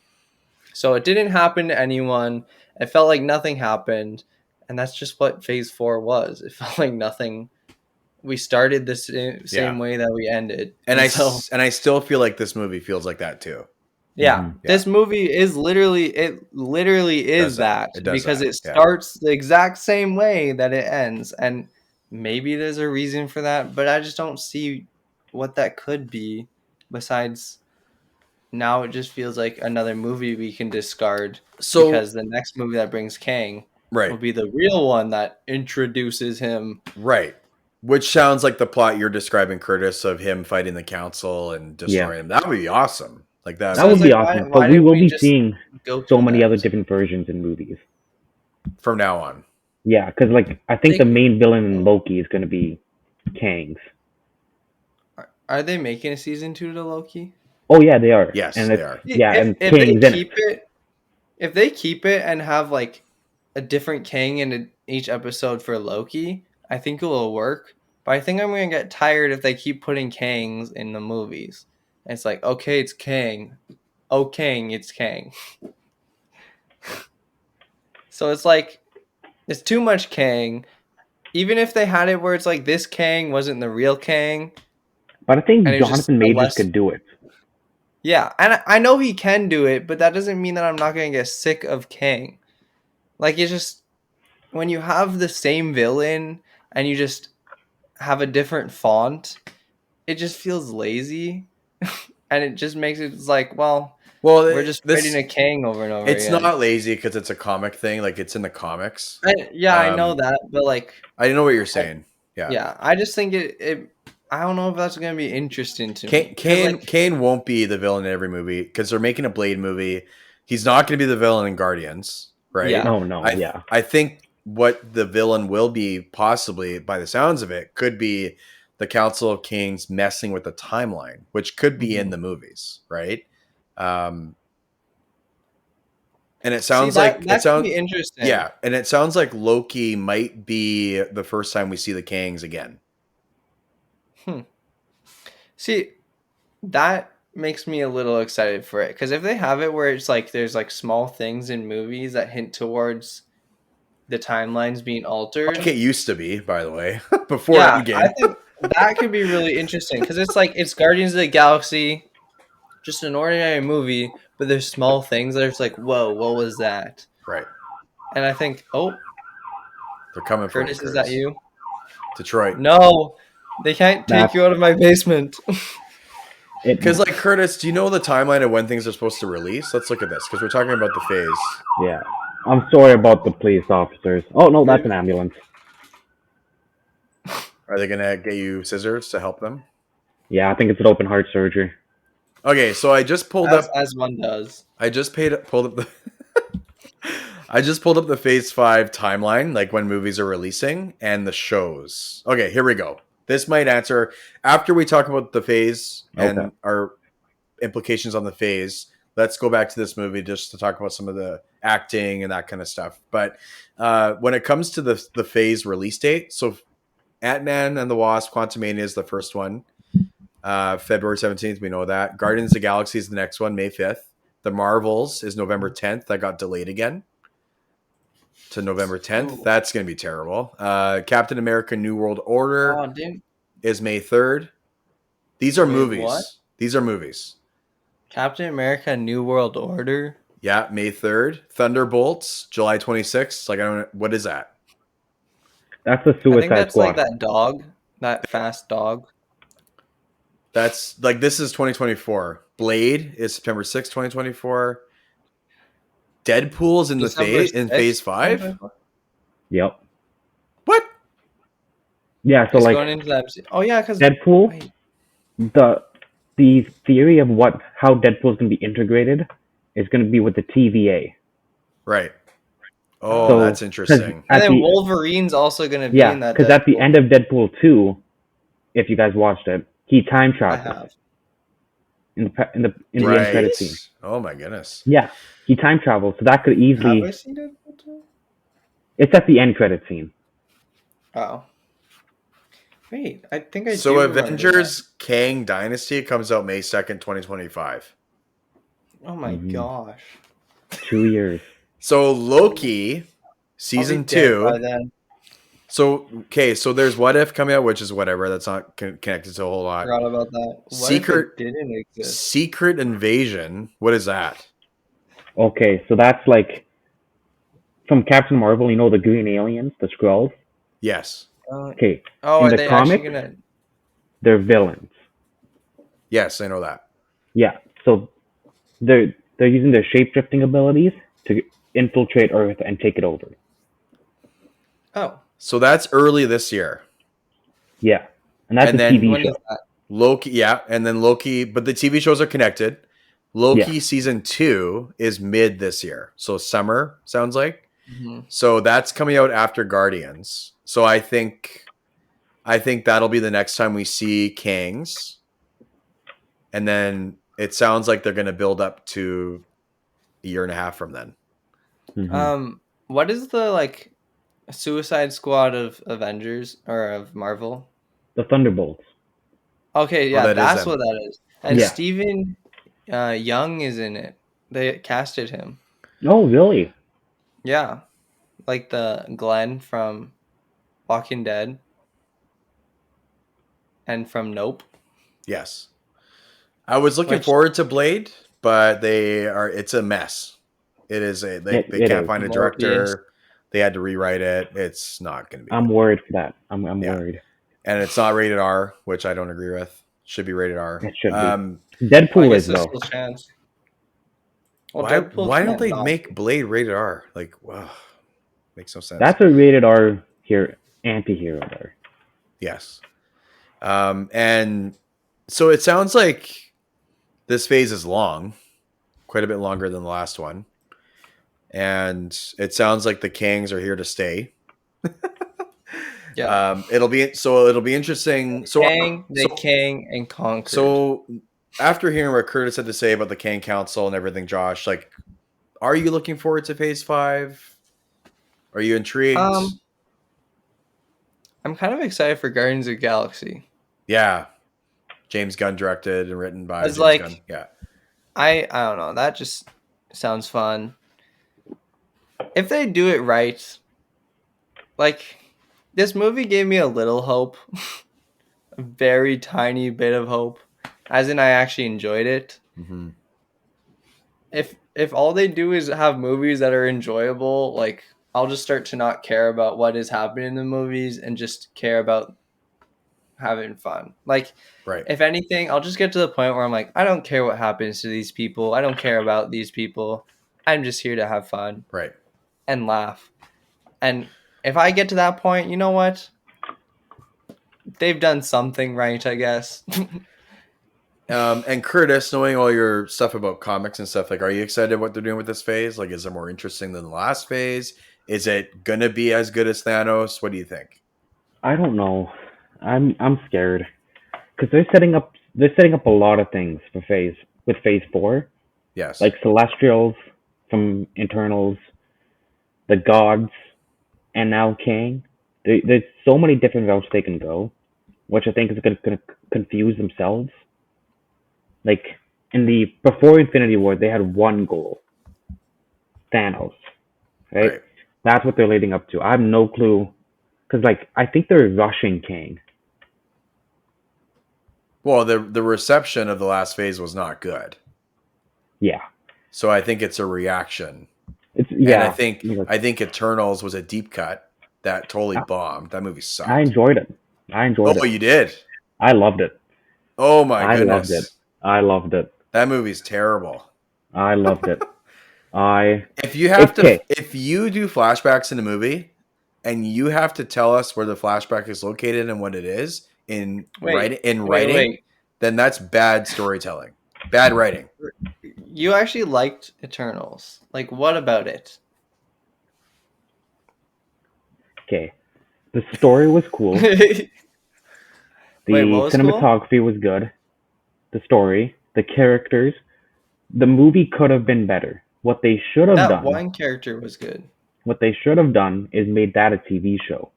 So it didn't happen to anyone. It felt like nothing happened, and that's just what Phase 4 was. It felt like nothing. We started the same way that we ended, and I still feel like this movie feels like that too. Yeah, this movie is literally is that because it starts the exact same way that it ends, and maybe there's a reason for that, but I just don't see what that could be. Besides, now it just feels like another movie we can discard because the next movie that brings Kang will be the real one that introduces him. Right. Which sounds like the plot you're describing, Kurtis, of him fighting the council and destroying him. That would be awesome. Like that. That would be awesome. But we will be seeing so many other different versions in movies from now on. Yeah, because like I think the main villain in Loki is going to be Kang's. Are they making a season 2 to Loki? Oh yeah, they are. Yes, and they are. Yeah, if, and if Kang's they keep it, if they keep it and have like a different Kang in each episode for Loki, I think it will work. But I think I'm gonna get tired if they keep putting Kangs in the movies. And it's like, okay, it's Kang. Oh, Kang, it's Kang. So it's like, it's too much Kang. Even if they had it where it's like this Kang wasn't the real Kang. But I think Jonathan Majors could do it. Yeah, and I know he can do it, but that doesn't mean that I'm not going to get sick of Kang. Like, it's just, when you have the same villain and you just have a different font, it just feels lazy. And it just makes it like, well, we're just fighting a Kang over and over again. It's not lazy because it's a comic thing. Like, it's in the comics. I know that, but like... I know what you're saying. Yeah, I just think it I don't know if that's going to be interesting to me. Kane won't be the villain in every movie because they're making a Blade movie. He's not going to be the villain in Guardians, right? Yeah. Oh, no, I think what the villain will be, possibly, by the sounds of it, could be the Council of Kings messing with the timeline, which could be in the movies, right? And it sounds that could be interesting. Yeah, and it sounds like Loki might be the first time we see the Kangs again. See, that makes me a little excited for it because if they have it where it's like there's like small things in movies that hint towards the timelines being altered, like it used to be, by the way, before the game. I think that could be really interesting because it's like it's Guardians of the Galaxy, just an ordinary movie, but there's small things that are just like, whoa, what was that? Right. And I think, they're coming. Curtis, is that you? Detroit. No. They can't take you out of my basement. Because, like, Curtis, do you know the timeline of when things are supposed to release? Let's look at this, because we're talking about the phase. Yeah. I'm sorry about the police officers. Oh, no, that's an ambulance. Are they going to get you scissors to help them? Yeah, I think it's an open heart surgery. Okay, so I just pulled up... As one does. I just pulled up the... I just pulled up the Phase 5 timeline, like when movies are releasing, and the shows. Okay, here we go. This might answer after we talk about the phase and our implications on the phase. Let's go back to this movie just to talk about some of the acting and that kind of stuff. But when it comes to the phase release date, so Ant-Man and the Wasp, Quantumania is the first one. February 17th, we know that. Guardians of the Galaxy is the next one, May 5th. The Marvels is November 10th. That got delayed again to November 10th. That's going to be terrible. Captain America New World Order is May 3rd. These are Wait, movies. what? These are movies. Captain America: New World Order. Yeah, May 3rd. Thunderbolts, July 26th. Like, I don't. What is that? That's the I think Suicide that's Squad. like that dog, that fast dog. That's like, this is 2024. Blade is September 6th, 2024. Deadpool's in December phase 6th, 5. 2024? Yep. What? Yeah, so It's like going into that. Oh yeah, because Deadpool, the theory of how Deadpool's gonna be integrated is gonna be with the TVA. Right. Oh, So, that's interesting. and then Wolverine's also going to be in that. Because at the end of Deadpool 2, if you guys watched it, he time I travels have. in the end Right. credit scene. Oh my goodness. Yeah, he time travels, so that could Have I easily. seen Deadpool 2? It's at the end credit scene. Oh. Wait, I think I So do remember Avengers Kang Dynasty comes out May 2nd, 2025. that. Oh my gosh. 2 years. So Loki I'll season be dead by 2. then. So so there's What If coming out, which is whatever. That's not connected to a whole lot. Forgot about that. What Secret if it didn't exist? Secret Invasion. What is that? Okay, so that's like from Captain Marvel. You know the green aliens, the Skrulls. Yes. Okay. Oh, in are the they comics, actually gonna? they're villains. Yes, I know that. Yeah, so they're using their shape shifting abilities to infiltrate Earth and take it over. Oh, So that's early this year. Yeah, and that's And a then TV when show. is that? Loki, yeah, and then Loki, but the TV shows are connected. Loki Yeah. season 2 is mid this year. So summer, sounds like. Mhm. So that's coming out after Guardians. So I think that'll be the next time we see Kangs. And then it sounds like they're going to build up to a year and a half from then. Mhm. What is the Suicide Squad of Avengers or of Marvel? The Thunderbolts. Okay, yeah, that is that's them. what that is. And Yeah. Stephen Young is in it. They casted him. Oh, really? Yeah, like the Glenn from Walking Dead and from Nope. Yes. I was looking Which- forward to Blade, but it's a mess. It is they It can't is. find a Morbius. director. They had to rewrite it. It's not going to be I'm good. worried for that. I'm Yeah. worried. And it's not rated R, which I don't agree with. Should be rated R. It should be. I Deadpool guess is there's though. still a chance. Well, why Deadpool don't they can't not make be. Blade rated R? Like, wow, makes no sense. That's a rated R here anti-hero there. Yes. And so it sounds like this phase is long, quite a bit longer than the last one. And it sounds like the Kangs are here to stay. Yeah. It'll be interesting. Kang, Kang, and conquered. So after hearing what Kurtis had to say about the Kang Council and everything, Josh, like, are you looking forward to Phase 5? Are you intrigued? I'm kind of excited for Guardians of the Galaxy. Yeah. James Gunn directed and written by It's James Gunn. Yeah. I don't know. That just sounds fun. If they do it right, like this movie gave me a little hope, a very tiny bit of hope, as in I actually enjoyed it. Mm-hmm. If all they do is have movies that are enjoyable, like I'll just start to not care about what is happening in the movies and just care about having fun. Like, Right. if anything, I'll just get to the point where I'm like, I don't care what happens to these people. I don't care about these people. I'm just here to have fun. Right. And laugh. And if I get to that point, you know what? They've done something right, I guess. And Kurtis, knowing all your stuff about comics and stuff, like, are you excited what they're doing with this phase? Like, is it more interesting than the last phase? Is it gonna be as good as Thanos? What do you think? I don't know. I'm scared because they're setting up a lot of things for phase 4, Yes. like Celestials from Internals, the Gods, and now Kang. There's so many different routes they can go, which I think is going to confuse themselves. Like before Infinity War, they had one goal: Thanos. Right? That's what they're leading up to. I have no clue, because I think they're rushing Kang. Well, the reception of the last phase was not good. Yeah. So I think it's a reaction. And I think Eternals was a deep cut that totally bombed. That movie sucked. I enjoyed it. Oh, you did? I loved it. Oh my goodness. I loved it. That movie's terrible. I loved it. If you do flashbacks in a movie and you have to tell us where the flashback is located and what it is in writing, then that's bad storytelling. Bad writing. You actually liked Eternals. Like, what about it? Okay. The story was cool. The cinematography was good. The story, the characters, the movie could have been better. What they should have done. That one character was good. What they should have done is made that a TV show.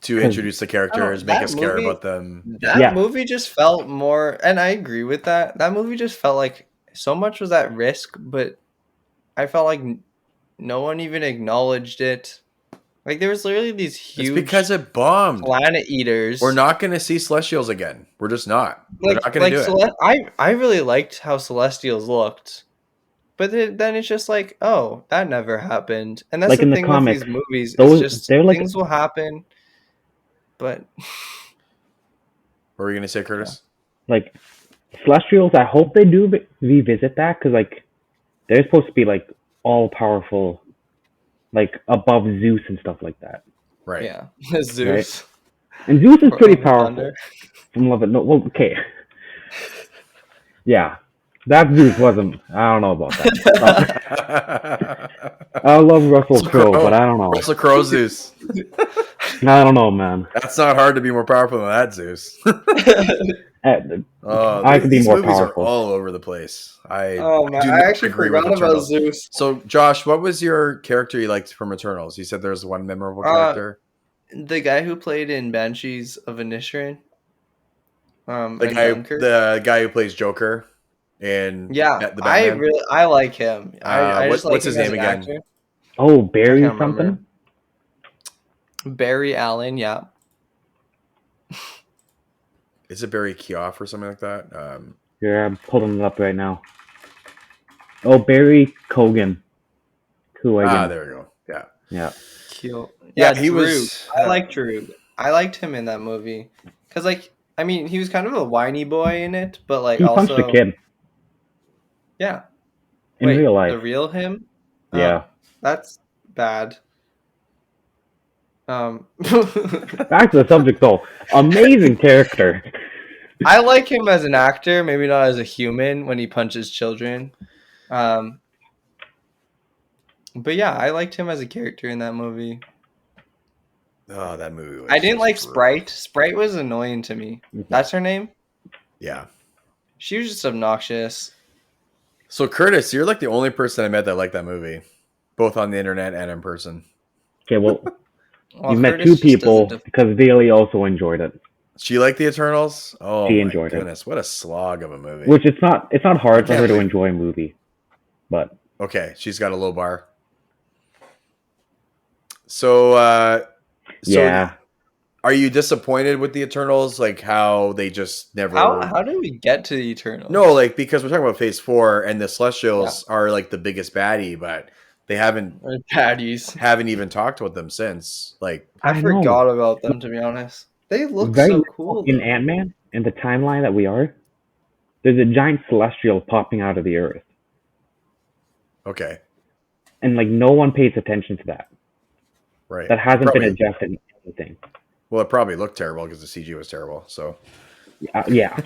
To introduce the characters, make us care about them. That movie just felt more, and I agree with that. That movie just felt like so much was at risk, but I felt like no one even acknowledged it. Like, there was literally these huge... It's because it bombed. Planet eaters. We're not going to see Celestials again. We're just not. We're not going to do it. I really liked how Celestials looked. But then it's just like, oh, that never happened. And that's like the in thing the comics, with these movies. It's just things will happen. But... What were you going to say, Curtis? Like, Celestials, I hope they do revisit that. Because, like, they're supposed to be, like, all-powerful... like above Zeus and stuff like that. Right. Yeah. Zeus. Right? And Zeus is pretty powerful. From Love It. No, well, okay. Yeah. That Zeus wasn't. I don't know about that. I love Russell Crowe, but I don't know. Russell Crowe Zeus. I don't know, man. That's not hard to be more powerful than that Zeus. I could be more powerful. Are all over the place. I actually forgot about Zeus. So, Josh, what was your character you liked from Eternals? You said there was one memorable character. The guy who played in Banshees of Inisherin. The guy who plays Joker. And I like him. What's his name again? Actor. Oh, Barry something. Barry Allen, yeah. Is it Barry Keogh or something like that? Yeah, I'm pulling it up right now. Oh, Barry Cogan. There we go. Yeah. Yeah, he was. I liked Drew. I liked him in that movie because, like, I mean, he was kind of a whiny boy in it, but like he also punched a kid. Yeah. In real life. The real him? Yeah. That's bad. Back to the subject though. Amazing character. I like him as an actor, maybe not as a human when he punches children. But yeah, I liked him as a character in that movie. Oh, that movie was... I didn't like Sprite. Sprite was annoying to me. That's her name? Yeah. She was just obnoxious. So, Curtis, you're like the only person I met that liked that movie. Both on the internet and in person. Okay, well you met two people because Bailey also enjoyed it. She liked the Eternals? Oh, she enjoyed it. What a slog of a movie. Which it's not hard for her to enjoy a movie. But okay, she's got a low bar. So yeah. Are you disappointed with the Eternals? Like how they just never... How did we get to the Eternals? No, like because we're talking about Phase 4 and the Celestials are like the biggest baddie, but they haven't even talked with them since. Like I forgot about them, to be honest. They look so cool. In Ant-Man, in the timeline that we are, there's a giant celestial popping out of the earth. Okay. And like no one pays attention to that. Right. That hasn't been adjusted in anything. Well, it probably looked terrible because the CG was terrible. So yeah.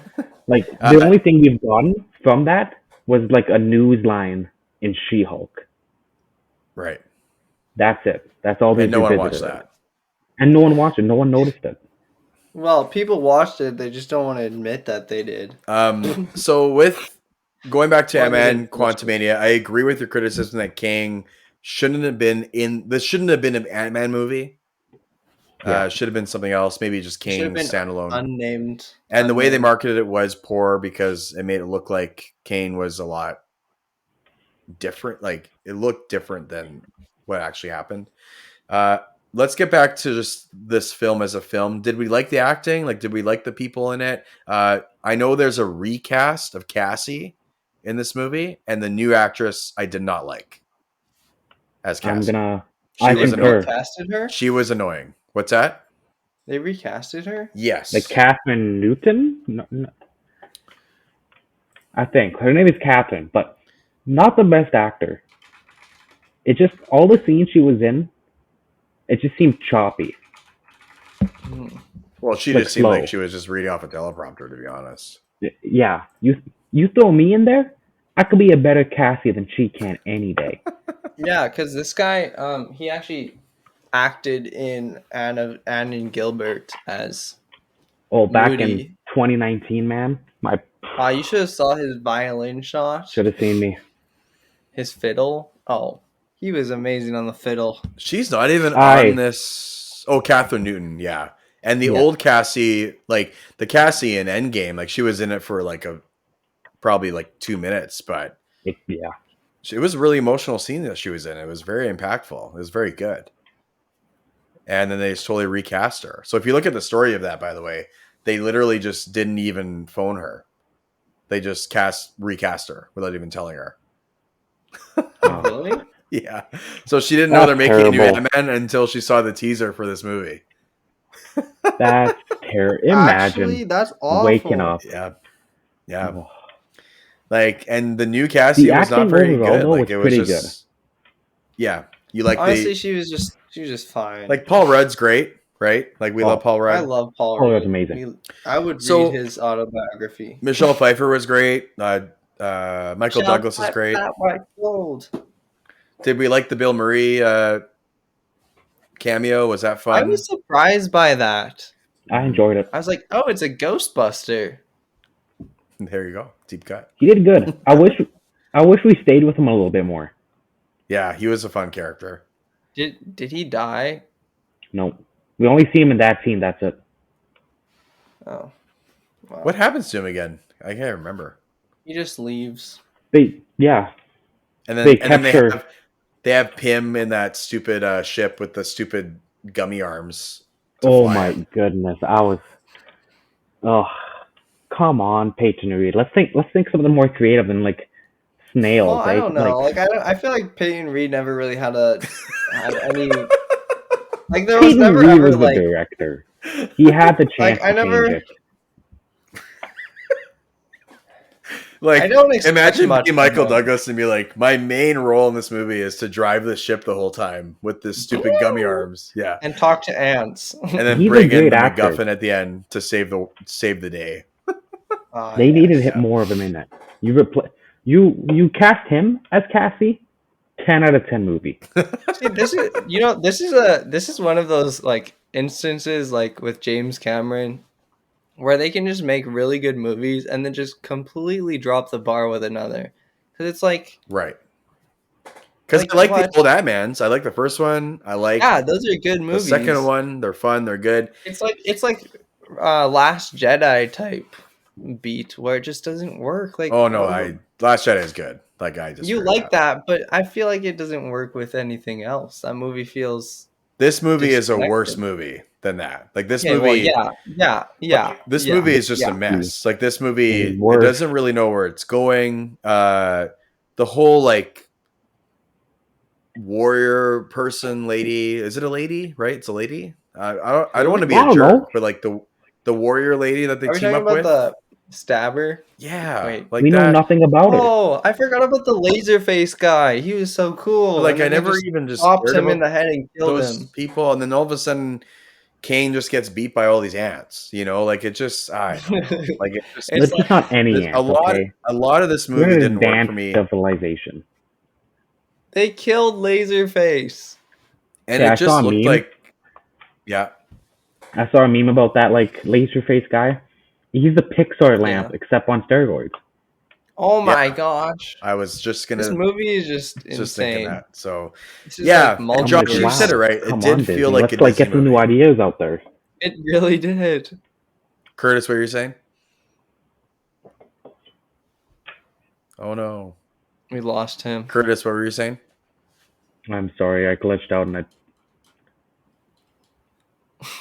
Like the only thing we've gotten from that was like a news line in She-Hulk. Right. That's it. That's all they did. No one watched that. And no one watched it. No one noticed it. Well, people watched it. They just don't want to admit that they did. So with going back to Ant-Man Quantumania, I agree with your criticism that Kang shouldn't have been in... This shouldn't have been an Ant-Man movie. Should have been something else. Maybe just Kang standalone. Unnamed. And the way they marketed it was poor because it made it look like Kane was a lot different. Like it looked different than what actually happened. let's get back to just this film as a film. Did we like the acting? Like, did we like the people in it? I know there's a recast of Cassie in this movie, and the new actress I did not like as Cassie. I was concur. Recasted her? She was annoying. What's that? They recasted her? Yes. Like Catherine Newton? No. I think. Her name is Catherine, but not the best actor. It just, all the scenes she was in, it just seemed choppy. Well, she Like just seemed slow. like she was just reading off a teleprompter, to be honest. Yeah. You throw me in there, I could be a better Cassie than she can any day. Yeah, because this guy, he actually acted in Anne and Gilbert as Back Moody. in 2019, man. You should have saw his violin shot. Should have seen me. His fiddle. Oh, he was amazing on the fiddle. She's not even on this. Oh, Catherine Newton, yeah. And the old Cassie, like the Cassie in Endgame, like she was in it for like probably like 2 minutes, but yeah, it was a really emotional scene that she was in. It was very impactful. It was very good. And then they just totally recast her. So if you look at the story of that, by the way, they literally just didn't even phone her. They just recast her without even telling her. Really? Yeah. So she didn't know they're making a new terrible. Ant-Man until she saw the teaser for this movie. That's terrible. Imagine Actually, that's awful. waking up. Yeah. Yeah. Oh. Like, and the new Cassie was not very good. Like, it was just good. Yeah. You like honestly, she was just fine. like Paul Rudd's great, right? Like we love Paul Rudd. I love Paul Paul Rudd. Rudd's amazing. I would read his autobiography. Michelle Pfeiffer was great. Michael Douglas is great. Did we like the Bill Murray cameo? Was that fun? I was surprised by that. I enjoyed it. I was like, oh, it's a Ghostbuster. There you go. Deep cut. He did good. I wish we stayed with him a little bit more. Yeah, he was a fun character. Did he die? No. We only see him in that scene, that's it. Oh. Wow. What happens to him again? I can't remember. He just leaves. And then they have Pym in that stupid ship with the stupid gummy arms. Oh my goodness. Come on, Peyton Reed. Let's think something more creative than like snails. Well, I don't know. I feel like Peyton Reed never really had any. Like there was never Reed ever was like the director. He had the chance. Like I never. Change it. Like, I don't expect imagine much being Michael Douglas and be like, my main role in this movie is to drive the ship the whole time with this stupid gummy arms. Yeah. And talk to ants. And then bring in the MacGuffin at the end to save the day. They needed more of him in it. You cast him as Cassie, 10 out of 10 movie. See, this is one of those like instances like with James Cameron where they can just make really good movies and then just completely drop the bar with another. Because it's like... Right. Because I like the old Ant-Mans. I like the first one. Yeah, those are good movies. The second one, they're fun. They're good. It's like Last Jedi type beat where it just doesn't work. Like, oh, no. Last Jedi is good. Like, I just... You like that, but I feel like it doesn't work with anything else. That movie feels... This movie is a worse movie than that. Like this movie, yeah. This movie is just a mess. Like this movie, it doesn't really know where it's going. The whole like warrior person, lady. Is it a lady? Right? It's a lady. I don't want to be a jerk, but like the warrior lady that they team up with. The stabber? Yeah. Wait, like we know nothing about it. Oh, I forgot about the laser face guy. He was so cool. But like I never even just popped him in the head and killed him. People, and then all of a sudden, Kane just gets beat by all these ants. You know, like it just, like it just. It's just not any ants. A lot of this movie didn't work for me. Civilization. They killed Laserface, and it just looked like. Yeah. I saw a meme about that, like Laserface guy. He's the Pixar lamp, except on steroids. Oh my gosh! I was just gonna. This movie is just insane. Thinking that. So, yeah, like Josh, you said it right. It did feel like Let's get some new ideas out there. It really did. Kurtis, what are you saying? Oh no, we lost him. Kurtis, what were you saying? I'm sorry, I glitched out and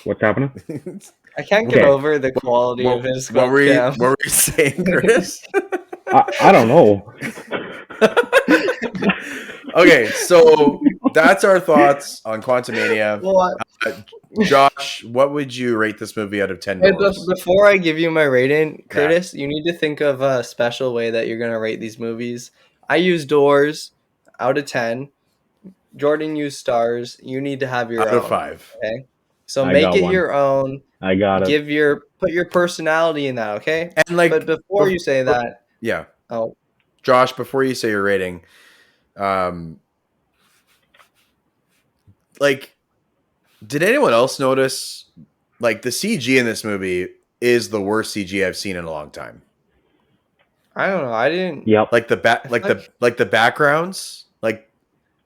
What's happening? I can't get Okay. over the quality of his what were webcam. you saying, Curtis? I don't know. Okay, so that's our thoughts on Quantumania. Well, Josh, what would you rate this movie out of 10 wait, doors? before I give you my rating, Curtis, you need to think of a special way that you're gonna rate these movies. I use doors out of 10. Jordan used stars. You need to have your Out own. of 5. Okay. So I make got it one. your own. I got it. Put your personality in that, okay? And like, But before you say that, yeah, oh, Josh, before you say your rating, like, did anyone else notice, like, the CG in this movie is the worst CG I've seen in a long time? I don't know. I didn't. Yep. Like the backgrounds, like,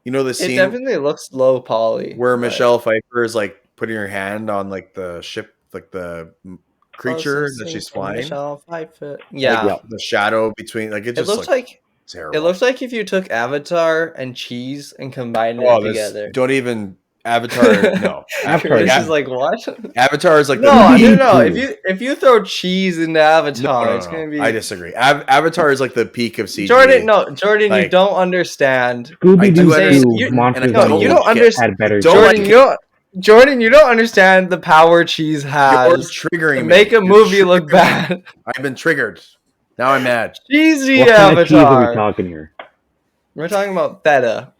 you know, the It scene definitely looks low poly. where but- Michelle Pfeiffer is like putting her hand on like the ship, like the creature that she's flying. Michelle Pfeiffer. Yeah. Like, the shadow between, like, it just looks like terrible. it looks like if you took Avatar and cheese and combined it together. Don't even Avatar. No, Avatar. This is like what? Avatar is like No. Too. If you throw cheese into Avatar, it's gonna be. I disagree. Avatar is like the peak of CG. Jordan, Like, you don't understand. Scooby do Doo understand- 2 and Monsters I of don't the you Week don't understand. had better. Don't Jordan, like Jordan, you don't understand the power cheese You're has triggering to me. make a You're movie look triggering me. bad. I've been triggered. Now I'm mad. Cheesy What kind of cheese are we Avatar. talking here? We're talking about feta.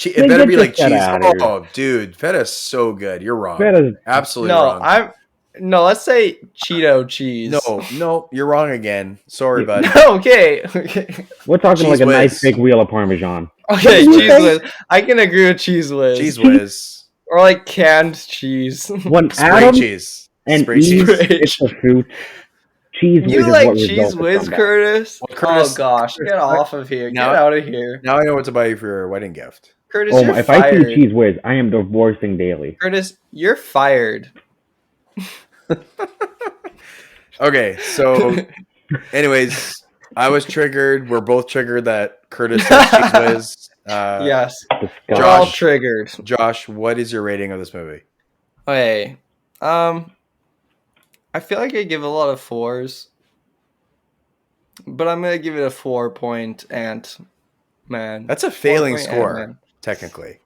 It Then better get be the like feta cheese. outta here. Oh, dude, feta's so good. You're wrong. Feta's- Absolutely No, wrong. let's say Cheeto cheese. No, you're wrong again. Sorry, bud. Okay. We're talking Cheese like a whiz. nice big wheel of Parmesan. Okay, What do you cheese think? whiz. I can agree with cheese whiz. Cheese whiz. Or like canned cheese. When Spray Adam cheese. and Spray Eve cheese. hit the fruit, cheese whiz You is like what cheese resulted whiz, from that. Curtis? Well, Curtis- Oh gosh, Curtis, get off of here. now- Get out of here. Now I know what to buy you for your wedding gift. Curtis, Oh you're my! If I fired. see cheese whiz, I am divorcing daily. Curtis, you're fired. Okay, so anyways, I was triggered. We're both triggered that Curtis has cheese whiz. Yes. Disgusting. We're all Josh. triggered. Josh, what is your rating of this movie? Okay. I feel like I give a lot of 4s. But I'm gonna give it a 4 point Ant-Man. That's a failing 4 point score, Ant-Man. technically.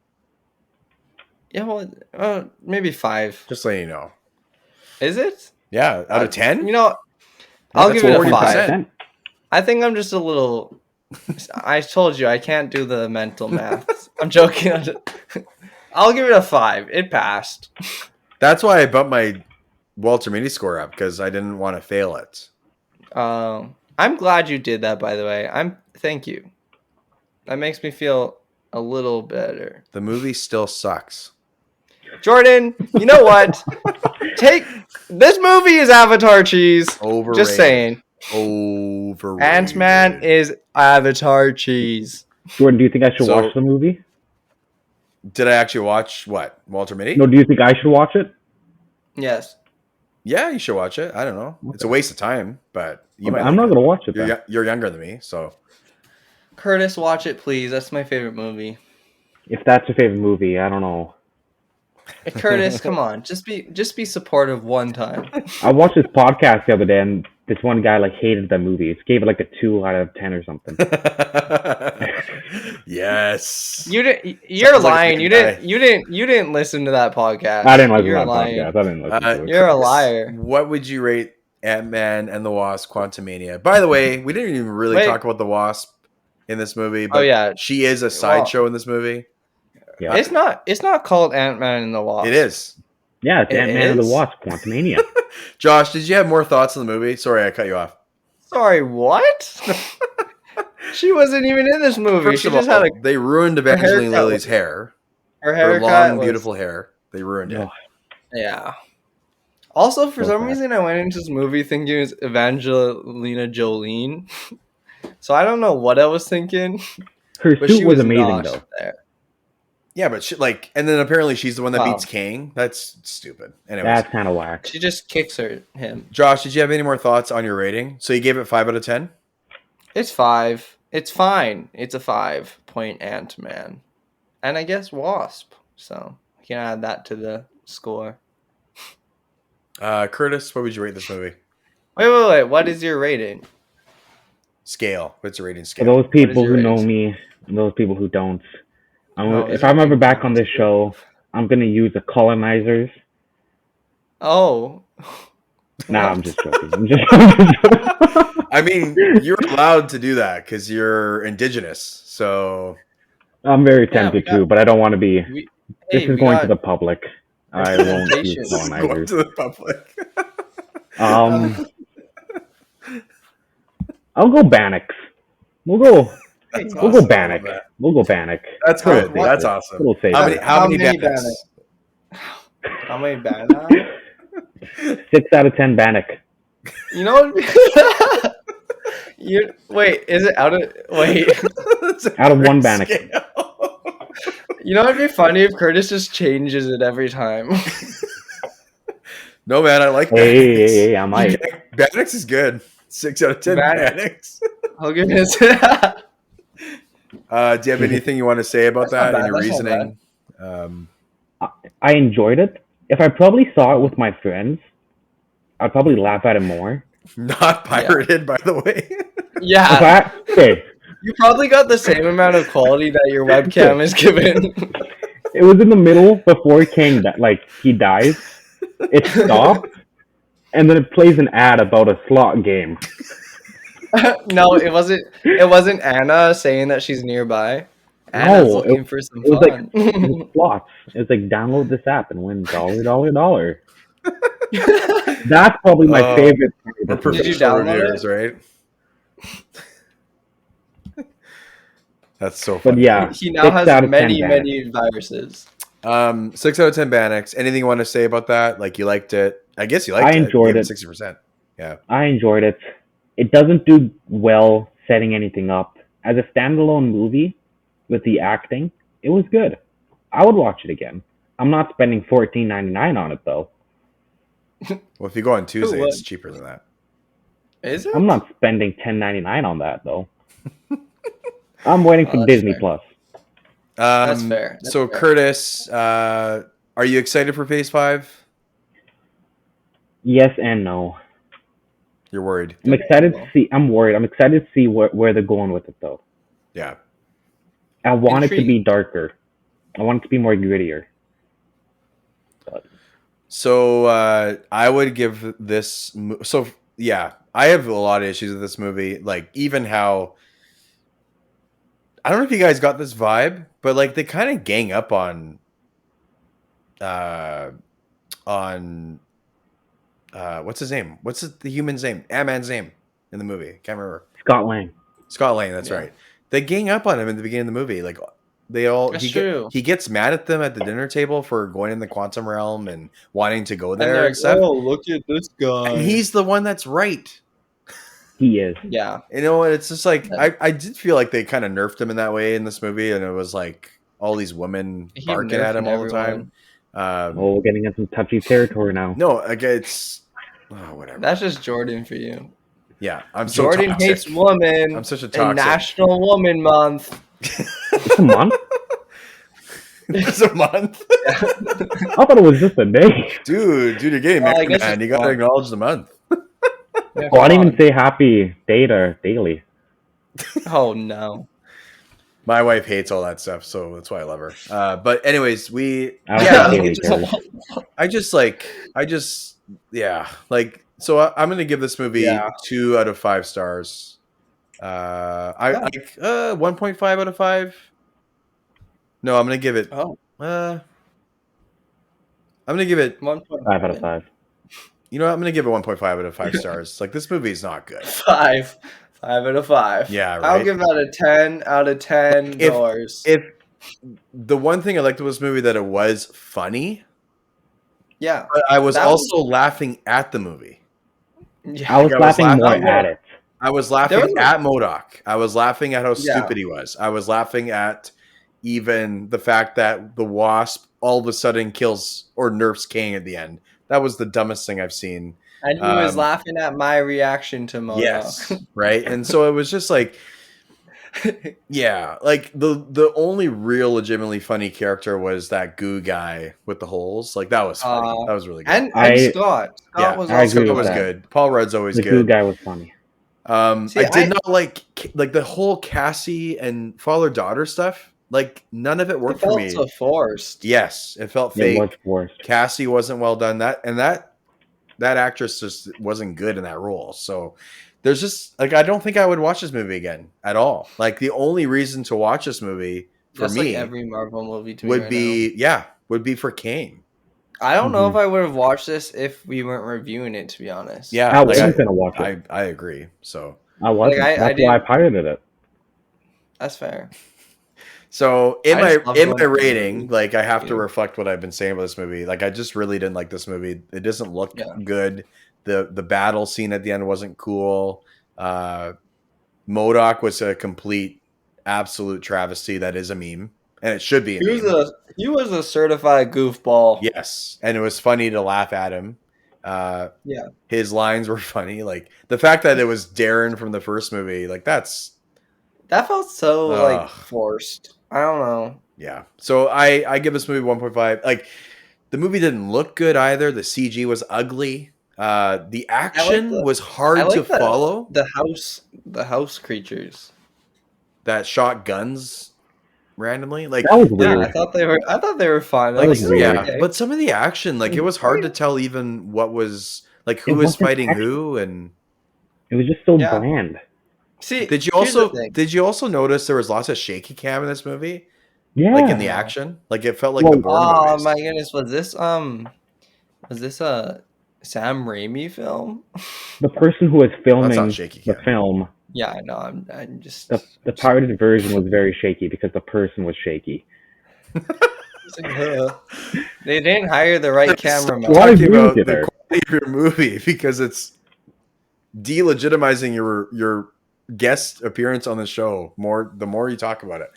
Yeah, well, maybe 5. Just letting you know. Is it? Yeah, out of 10? You know, I'll that's give it a 40%. 5. I think I'm just a little. I told you I can't do the mental math. I'm joking. I'll give it a 5. It passed. That's why I bumped my Walter Mitty score up, because I didn't want to fail it. I'm glad you did that, by the way. Thank you. That makes me feel a little better. The movie still sucks. Jordan, you know what? This movie is Avatar cheese. Overrated. Just saying. Overrated. Ant-Man is Avatar cheese. Jordan, do you think I should So- watch the movie? Did I actually watch what? Walter Mitty? No, do you think I should watch it? Yes. Yeah, you should watch it. I don't know. It's a waste of time, but you might. I'm not like going to watch it it. then. You're younger than me, so Curtis, watch it, please. That's my favorite movie. If that's your favorite movie, I don't know. Hey, Curtis, come on. Just be supportive one time. I watched this podcast the other day, and this one guy like hated that movie. He gave it like a 2 out of 10 or something. yes. You're Sounds like lying. a You good didn't listen to that podcast. I didn't listen You're to that lying. podcast. I didn't listen to it. You're a liar. What would you rate Ant-Man and the Wasp: Quantumania? By the way, we didn't even really talk about the Wasp in this movie, but yeah. she is a sideshow in this movie. Yeah. It's not called Ant-Man and the Wasp. It is. Yeah, it's It Ant-Man and the is? Wasp, Quantumania. Josh, did you have more thoughts on the movie? Sorry, I cut you off. Sorry, what? She wasn't even in this movie. First She of just all, had they ruined Evangeline haircut Lilly's hair. her Her haircut. long, was- beautiful hair. They ruined it. Oh, Yeah. Also, for So some bad. reason, I went into this movie thinking it was Evangelina Jolie. So I don't know what I was thinking, her but suit she was amazing, not though. there. Yeah, but and then apparently she's the one that Wow. beats Kang. That's stupid. Anyways, That's kind of whack. She just kicks him. Josh, did you have any more thoughts on your rating? So you gave it 5 out of 10? It's 5. It's fine. It's a 5 point Ant-Man. And I guess Wasp. So I can add that to the score. Curtis, what would you rate this movie? Wait. What is your rating? Scale. What's your rating For scale? those people your who know age? me, and those people who don't, No, if I'm ever back on this show, I'm gonna use the colonizers. Oh. Nah, What? I'm just joking. I'm just joking. I mean, you're allowed to do that because you're indigenous. So I'm very Yeah, tempted to, but I don't want to be. This is we going got to the public. I won't use representation. going colonizers. to the public. I'll go Bannock. We'll go That's We'll awesome. go I love Bannock. that. We'll go Bannock. That's Little good. safer. That's awesome. Little safer. How many many Bannocks? How many bannocks? 6 out of 10 Bannock. You know what? Wait, is it out of wait? Out of 1 Bannock. You know what'd be funny if Curtis just changes it every time. No, man, I like Hey, I might. Bannocks is good. 6 out of 10 Bannocks. Bannocks. I'll give it. Do you have anything you want to say about That's not that? bad, Any that's not reasoning? I enjoyed it. If I probably saw it with my friends, I'd probably laugh at it more. Not pirated, by the way. Yeah, Okay, you probably got the same amount of quality that your webcam is given. it was in the middle before King he dies. It stopped, and then it plays an ad about a slot game. No, it wasn't. It wasn't Anna saying that she's nearby. Anna's looking for some It was fun. it was slots. It was like download this app and win $. That's probably my favorite part of We're this movie. Did you professional download reviewers, it? right? That's so But funny. yeah, He now 6 has out of 10 many Bannock. viruses. 6 out of 10 Bannocks. Anything you want to say about that? Like, you liked it? I guess you liked it. I enjoyed You it. gave 60%. Yeah. I enjoyed it. It doesn't do well setting anything up. As a standalone movie with the acting, it was good. I would watch it again. I'm not spending $14.99 on it though. Well, if you go on Tuesday, would? it's cheaper than that. Is it? I'm not spending $10.99 on that though. I'm waiting for that's Disney fair. Plus. That's fair. That's So, fair. Curtis, are you excited for Phase 5? Yes and no. You're worried. I'm excited to see. I'm worried. I'm excited to see where they're going with it though. Yeah. I want it to be Intrigued. darker. I want it to be more grittier. So I would give this. So yeah, I have a lot of issues with this movie. Like, even how, I don't know if you guys got this vibe, but like they kind of gang up on what's his name? What's the human's name? Ant-Man's name in the movie? Can't remember. Scott Lang. Scott Lang. That's Yeah. right. They gang up on him in the beginning of the movie. Like, they all That's true. he gets mad at them at the dinner table for going in the quantum realm and wanting to go And there they're and like, stuff. oh, look at this guy. And he's the one that's right. He is. Yeah. You know, it's just like I did feel like they kind of nerfed him in that way in this movie, and it was like all these women He barking at him nerfing all the time. Oh, we're getting into some touchy territory now. No, like it's whatever. That's just Jordan for you. Yeah, I'm so Jordan toxic. hates women. I'm such a in toxic. National Woman Month. It's a month? It's a month, I thought it was just a day. dude. You're getting Well, I married, guess man. it's You gotta fun. acknowledge the month. Yeah, Oh, I didn't come even say happy date or daily. on. Oh no. My wife hates all that stuff, so that's why I love her. But anyways, I don't yeah, think it's daily just, cares. so I'm gonna give this movie Yeah. 2 out of 5 stars. I 1.5 out of 5. No, I'm gonna give it. Oh, I'm gonna give it. 1.5. 5 out of 5. You know what? I'm gonna give it 1.5 out of 5 stars. Like, this movie is not good. 5 out of 5. Yeah, I'll right? give that a 10 out of 10 If- doors. If the one thing I liked about this movie that it was funny, Yeah. but I was That also laughing at the movie. Yeah. I was I was laughing more laughing at it. I was laughing There was a- at Modok. I was laughing at how Yeah. stupid he was. I was laughing at even the fact that the Wasp all of a sudden kills or nerfs Kang at the end. That was the dumbest thing I've seen. And he was laughing at my reaction to Modok. Yes, right. And so it was just like, Yeah, like the only real legitimately funny character was that goo guy with the holes. Like that was funny. That was really good. And Scott. Scott was I also agree Scott with was that. good. Paul Rudd's always The good. goo guy was funny. See, I did not like the whole Cassie and father-daughter stuff. Like none of it worked It felt for me. so forced. Yes, it felt It was fake. forced. Cassie wasn't well done. That actress just wasn't good in that role. So there's just like I don't think I would watch this movie again at all. Like the only reason to watch this movie for That's me like every Marvel movie to me would right be would be for Kane. now. I don't know Mhm. if I would have watched this if we weren't reviewing it, to be honest. Yeah, I like, wasn't gonna watch it. I agree. So I wasn't. Like, That's why I pirated it. That's fair. So in I my just love in going my to the rating, movies. like I have to Yeah. reflect what I've been saying about this movie. Like I just really didn't like this movie. It doesn't look Yeah. good. The battle scene at the end wasn't cool. Modok was a complete absolute travesty. That is a meme, and it should be a meme. He was a certified goofball. Yes, and it was funny to laugh at him. Yeah. His lines were funny. Like the fact that it was Darren from the first movie, like that felt so like Ugh. forced. I don't know. Yeah. So I give this movie 1.5. Like the movie didn't look good either. The CG was ugly. The action was hard to follow. The house creatures. That shot guns randomly. Like That was Yeah, weird. I thought they were fine. That was weird. yeah, but some of the action, like it was hard to tell even what was like who It was wasn't fighting action. who and It was just so Yeah. bland. See, did you here's the also thing. notice there was lots of shaky cam in this movie? Yeah. Like in the action? Like it felt like Well, the Bourne Oh movies. my goodness, was this a Sam Raimi film? The person who was That's filming not shaky the cam. film, Yeah, I know. I'm just the pirated version was very shaky because the person was shaky. They didn't hire the right Stop cameraman. Why talking agree with about you the there? quality of your movie because it's delegitimizing your guest appearance on the show. The more you talk about it.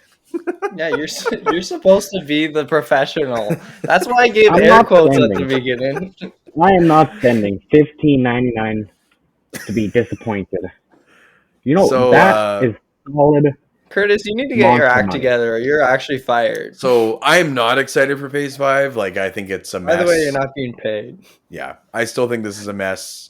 Yeah, you're supposed to be the professional. That's why I gave I'm air not quotes at the spending. beginning. I am not spending $15.99 to be disappointed. You know, So, that is solid. Curtis, you need to get your Monster act money. together or you're actually fired. So I'm not excited for Phase 5. Like I think it's a mess. By the way, you're not being paid. Yeah, I still think this is a mess.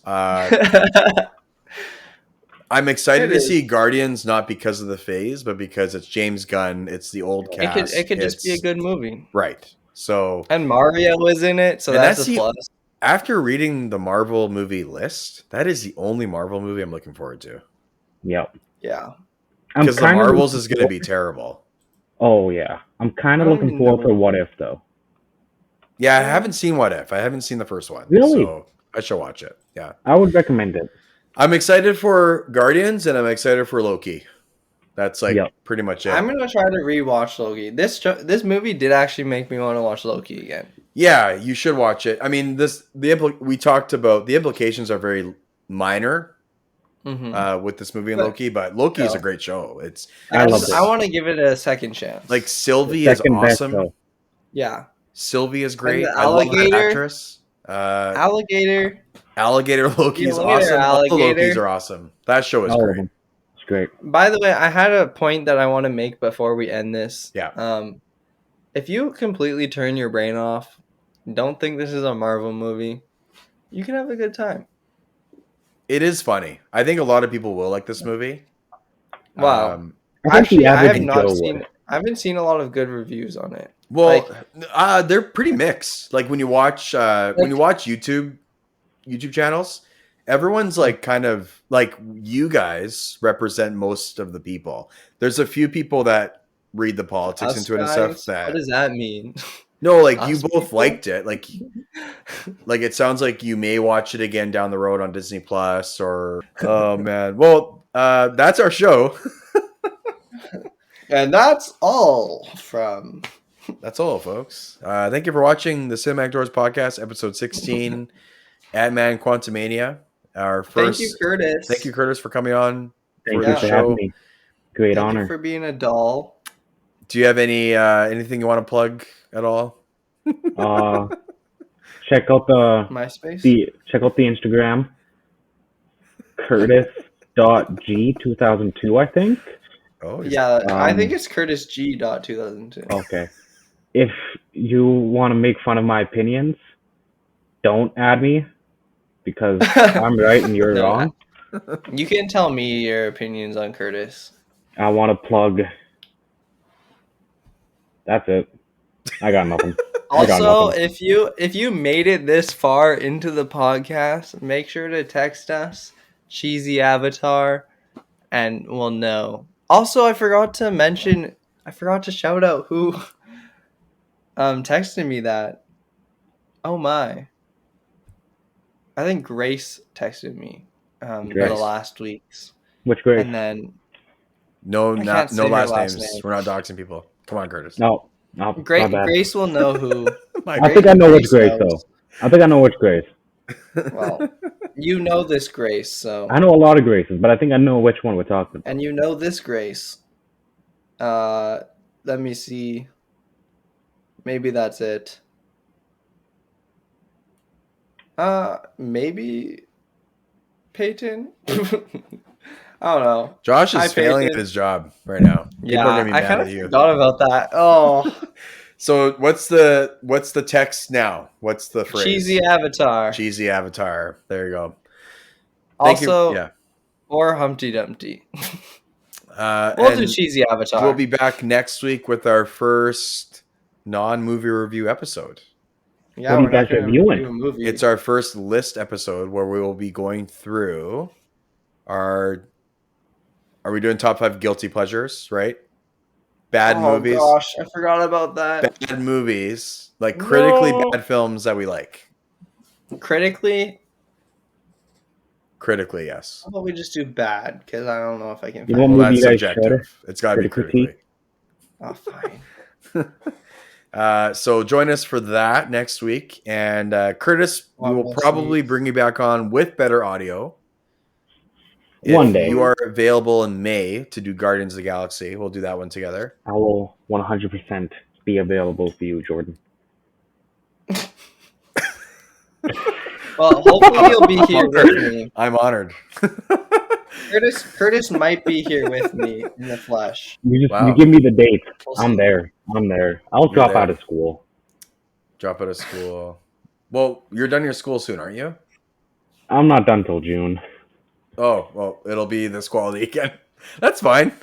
I'm excited It to is. see Guardians, not because of the phase, but because it's James Gunn. It's the old cast. It could just be a good movie. Right. So And Mario was in it, so And that's that's a the- plus. after reading the Marvel movie list, that is the only Marvel movie I'm looking forward to. Yep. Yeah. I'm Because the kinda Marvels looking is going to be terrible. Oh, yeah. I'm kind I of don't looking even forward know. for What If, though. Yeah, I haven't seen What If. I haven't seen the first one. Really? So I should watch it. Yeah. I would recommend it. I'm excited for Guardians and I'm excited for Loki. That's like Yep. pretty much it. I'm gonna try to rewatch Loki. This movie did actually make me want to watch Loki again. Yeah, you should watch it. I mean, we talked about the implications are very minor with this movie and But- Loki, but Loki is a Yeah. great show. It's I loved it. I want to give it a second chance. like Sylvie The is second best awesome. show. yeah, Sylvie is great. the I love that alligator. actress. alligator. Alligator Loki is Alligator, awesome. All the alligator. Lokis are awesome. That show is All of great. them. It's great. By the way, I had a point that I want to make before we end this. Yeah. If you completely turn your brain off, don't think this is a Marvel movie, you can have a good time. It is funny. I think a lot of people will like this movie. Wow. I think the Actually, I average have not Joe seen. would. I haven't seen a lot of good reviews on it. Well, they're pretty mixed. Like when you watch YouTube channels, everyone's like kind of like you guys represent most of the people. There's a few people that read the politics Us into it and guys? stuff. What does that mean? No, like you Us both people? liked it. Like it sounds like you may watch it again down the road on Disney Plus or oh man. Well, that's our show. And that's all from. That's all, folks. Thank you for watching the Cinematic Doors podcast, episode 16, Ant-Man Quantumania. Our first. Thank you, Curtis. Thank you, Curtis, for coming on Thank for you the for show. having me. Great Thank honor. you for being a doll. Do you have anything you want to plug at all? Check out the MySpace. Instagram. Curtis.g2002, I think. Oh, Yeah, I think it's Kurtis G. 2002. Okay. If you want to make fun of my opinions, don't add me because I'm right and you're No, wrong. You can tell me your opinions on Kurtis. I want to plug. That's it. I got nothing. Also, if you made it this far into the podcast, make sure to text us cheesy avatar, and we'll know. Also, I forgot to shout out who texted me that. Oh my! I think Grace texted me for the last weeks. Which Grace? And then no can't say her last last names. name. We're not doxing people. Come on, Kurtis. No, my bad. Grace will know who. I think I know which Grace though. I think I know which Grace. Well, you know this Grace, so I know a lot of Graces, but I think I know which one we're talking about. and you know this Grace. Let me see. Maybe that's it. Maybe Peyton. I don't know. Josh is failing at his job right now. People are gonna be mad at you. I forgot about that. Oh. So what's the text now? What's the phrase? Cheesy avatar. Cheesy avatar. There you go. Also, yeah. Or Humpty Dumpty. We'll do cheesy avatar. We'll be back next week with our first non-movie review episode. Yeah, what are we're you guys not gonna reviewing? review a movie. It's our first list episode where we will be going through our. Are we doing top 5 guilty pleasures? Right. Bad movies. Oh gosh, I forgot about that. Bad movies, like critically bad films that we like. Critically, yes. how about we just do bad? Because I don't know if I can. You Find want Well, movie that's you guys subjective. It's got to be critically. Oh, fine. So join us for that next week, and Kurtis, we will probably bring you back on with better audio. One day. If you are available in May to do Guardians of the Galaxy, we'll do that one together. I will 100% be available for you, Jordan. Well, hopefully you'll be here with me. I'm honored. Kurtis might be here with me in the flesh. You give me the date. We'll I'm see. there. I'll drop out of school. Drop out of school. Well, you're done your school soon, aren't you? I'm not done till June. Oh, well, it'll be this quality again. That's fine.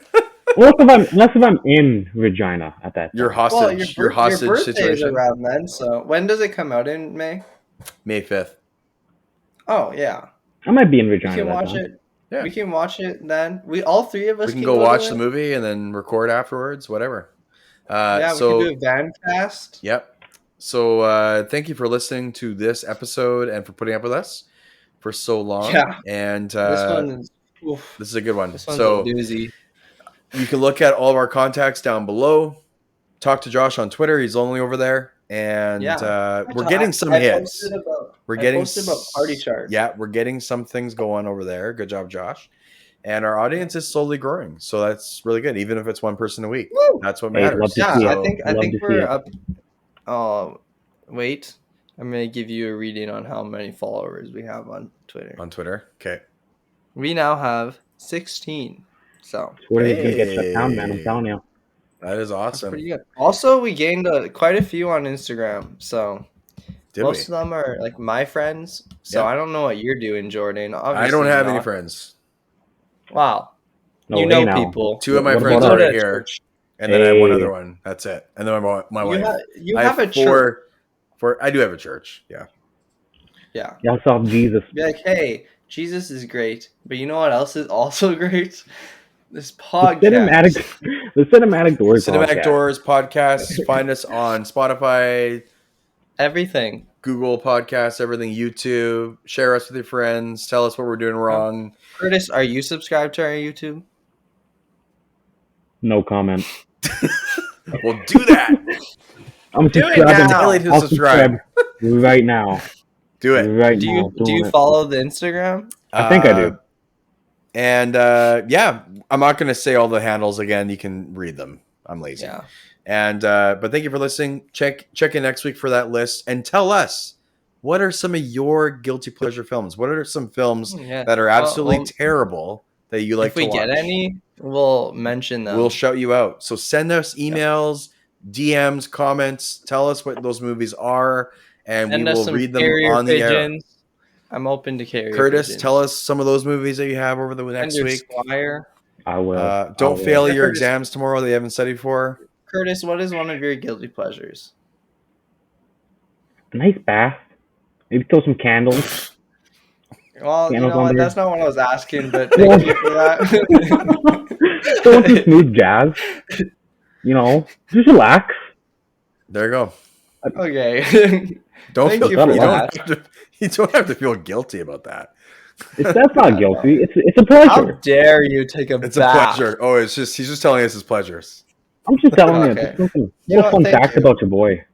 Unless if I'm in Regina at that time. Your hostage. Your hostage birthday situation. is around then. So when does it come out in May? May 5th. Oh yeah. I might be in We Regina can that watch time. it. Yeah. We can watch it then. We all three of us. We can go go watch to the it. movie and then record afterwards, whatever. Yeah, so, we can do a van cast. Yep. So thank you for listening to this episode and for putting up with us for so long. Yeah. And This is a good one. This one's So a doozy. you can look at all of our contacts down below. Talk to Josh on Twitter. He's only over there. And we're getting some hits. We're getting about Party Chart. Yeah, we're getting some things going over there. Good job, Josh. And our audience is slowly growing, so that's really good. Even if it's one person a week, that's what matters. love to Yeah, see it. I Love think to see we're it. up. Oh, wait! I'm gonna give you a reading on how many followers we have on Twitter. On Twitter, okay. We now have 16. So Twitter's gonna get shut down, man. I'm telling you. That is that's awesome. pretty good. Also, we gained quite a few on Instagram. So Did most we? of them are like my friends. So Yeah. I don't know what you're doing, Jordan. I Obviously don't have any not. friends. Wow. No you way know now. people. Two of my What friends about are us? here, and then I have one Hey. other one. That's it. And then my You wife. you I have a church. I do have a church. Yeah. Yeah. Y'all saw Jesus. Be like, hey, Jesus is great, but you know what else is also great? This The podcast. Cinematic Doors Cinematic podcast. Doors podcast. Find us on Spotify, Everything. Google Podcasts, everything, YouTube. Share us with your friends. Tell us what we're doing wrong. Curtis, are you subscribed to our YouTube? No comment. Well, do that. I'm Do it subscribing. now. Daily to I'll subscribe. right now. Do it. Right Do now. you Doing it. follow the Instagram? I think I do. And yeah, I'm not going to say all the handles again. You can read them. I'm lazy. Yeah. And but thank you for listening. Check in next week for that list and tell us what are some of your guilty pleasure films. What are some films Yeah. that are absolutely terrible that you like if to we watch? get any, We'll mention them. We'll shout you out. So send us emails, DMs, comments. Tell us what those movies are, and we will read them on the air. I'm open to carrier Curtis, pigeons. tell us some of those movies that you have over the next week. Squire. I will. Don't fail your exams tomorrow that you haven't studied for. Curtis, what is one of your guilty pleasures? A nice bath. Maybe throw some candles. Well, you know what? That's not what I was asking, but thank you for that. Throw some smooth jazz. You know, just relax. There you go. Okay. You don't have to feel guilty about that. That's not guilty. It's a pleasure. How dare you take a bath? It's a pleasure. Oh, he's just telling us his pleasures. I'm just telling you. Just fun facts about your boy.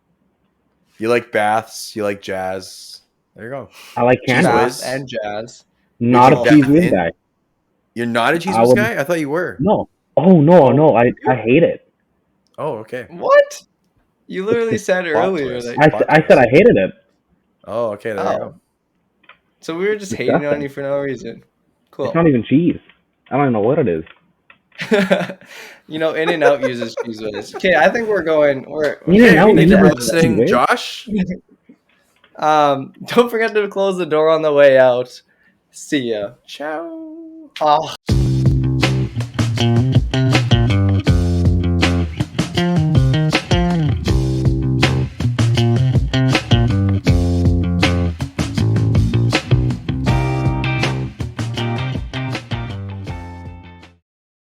You like baths. You like jazz. There you go. I like candles and jazz. Not a cheese whiz guy. You're not a cheese whiz guy? I thought you were. No. Oh no. I hate it. Oh, okay. What? You literally said earlier that I said I hated it. Oh, okay. There you go. So we were just hating on you for no reason. Cool. It's not even cheese. I don't even know what it is. You know, In-N-Out uses cheese whiz. Okay, I think we're listening, Josh. Don't forget to close the door on the way out. See ya. Ciao. Oh.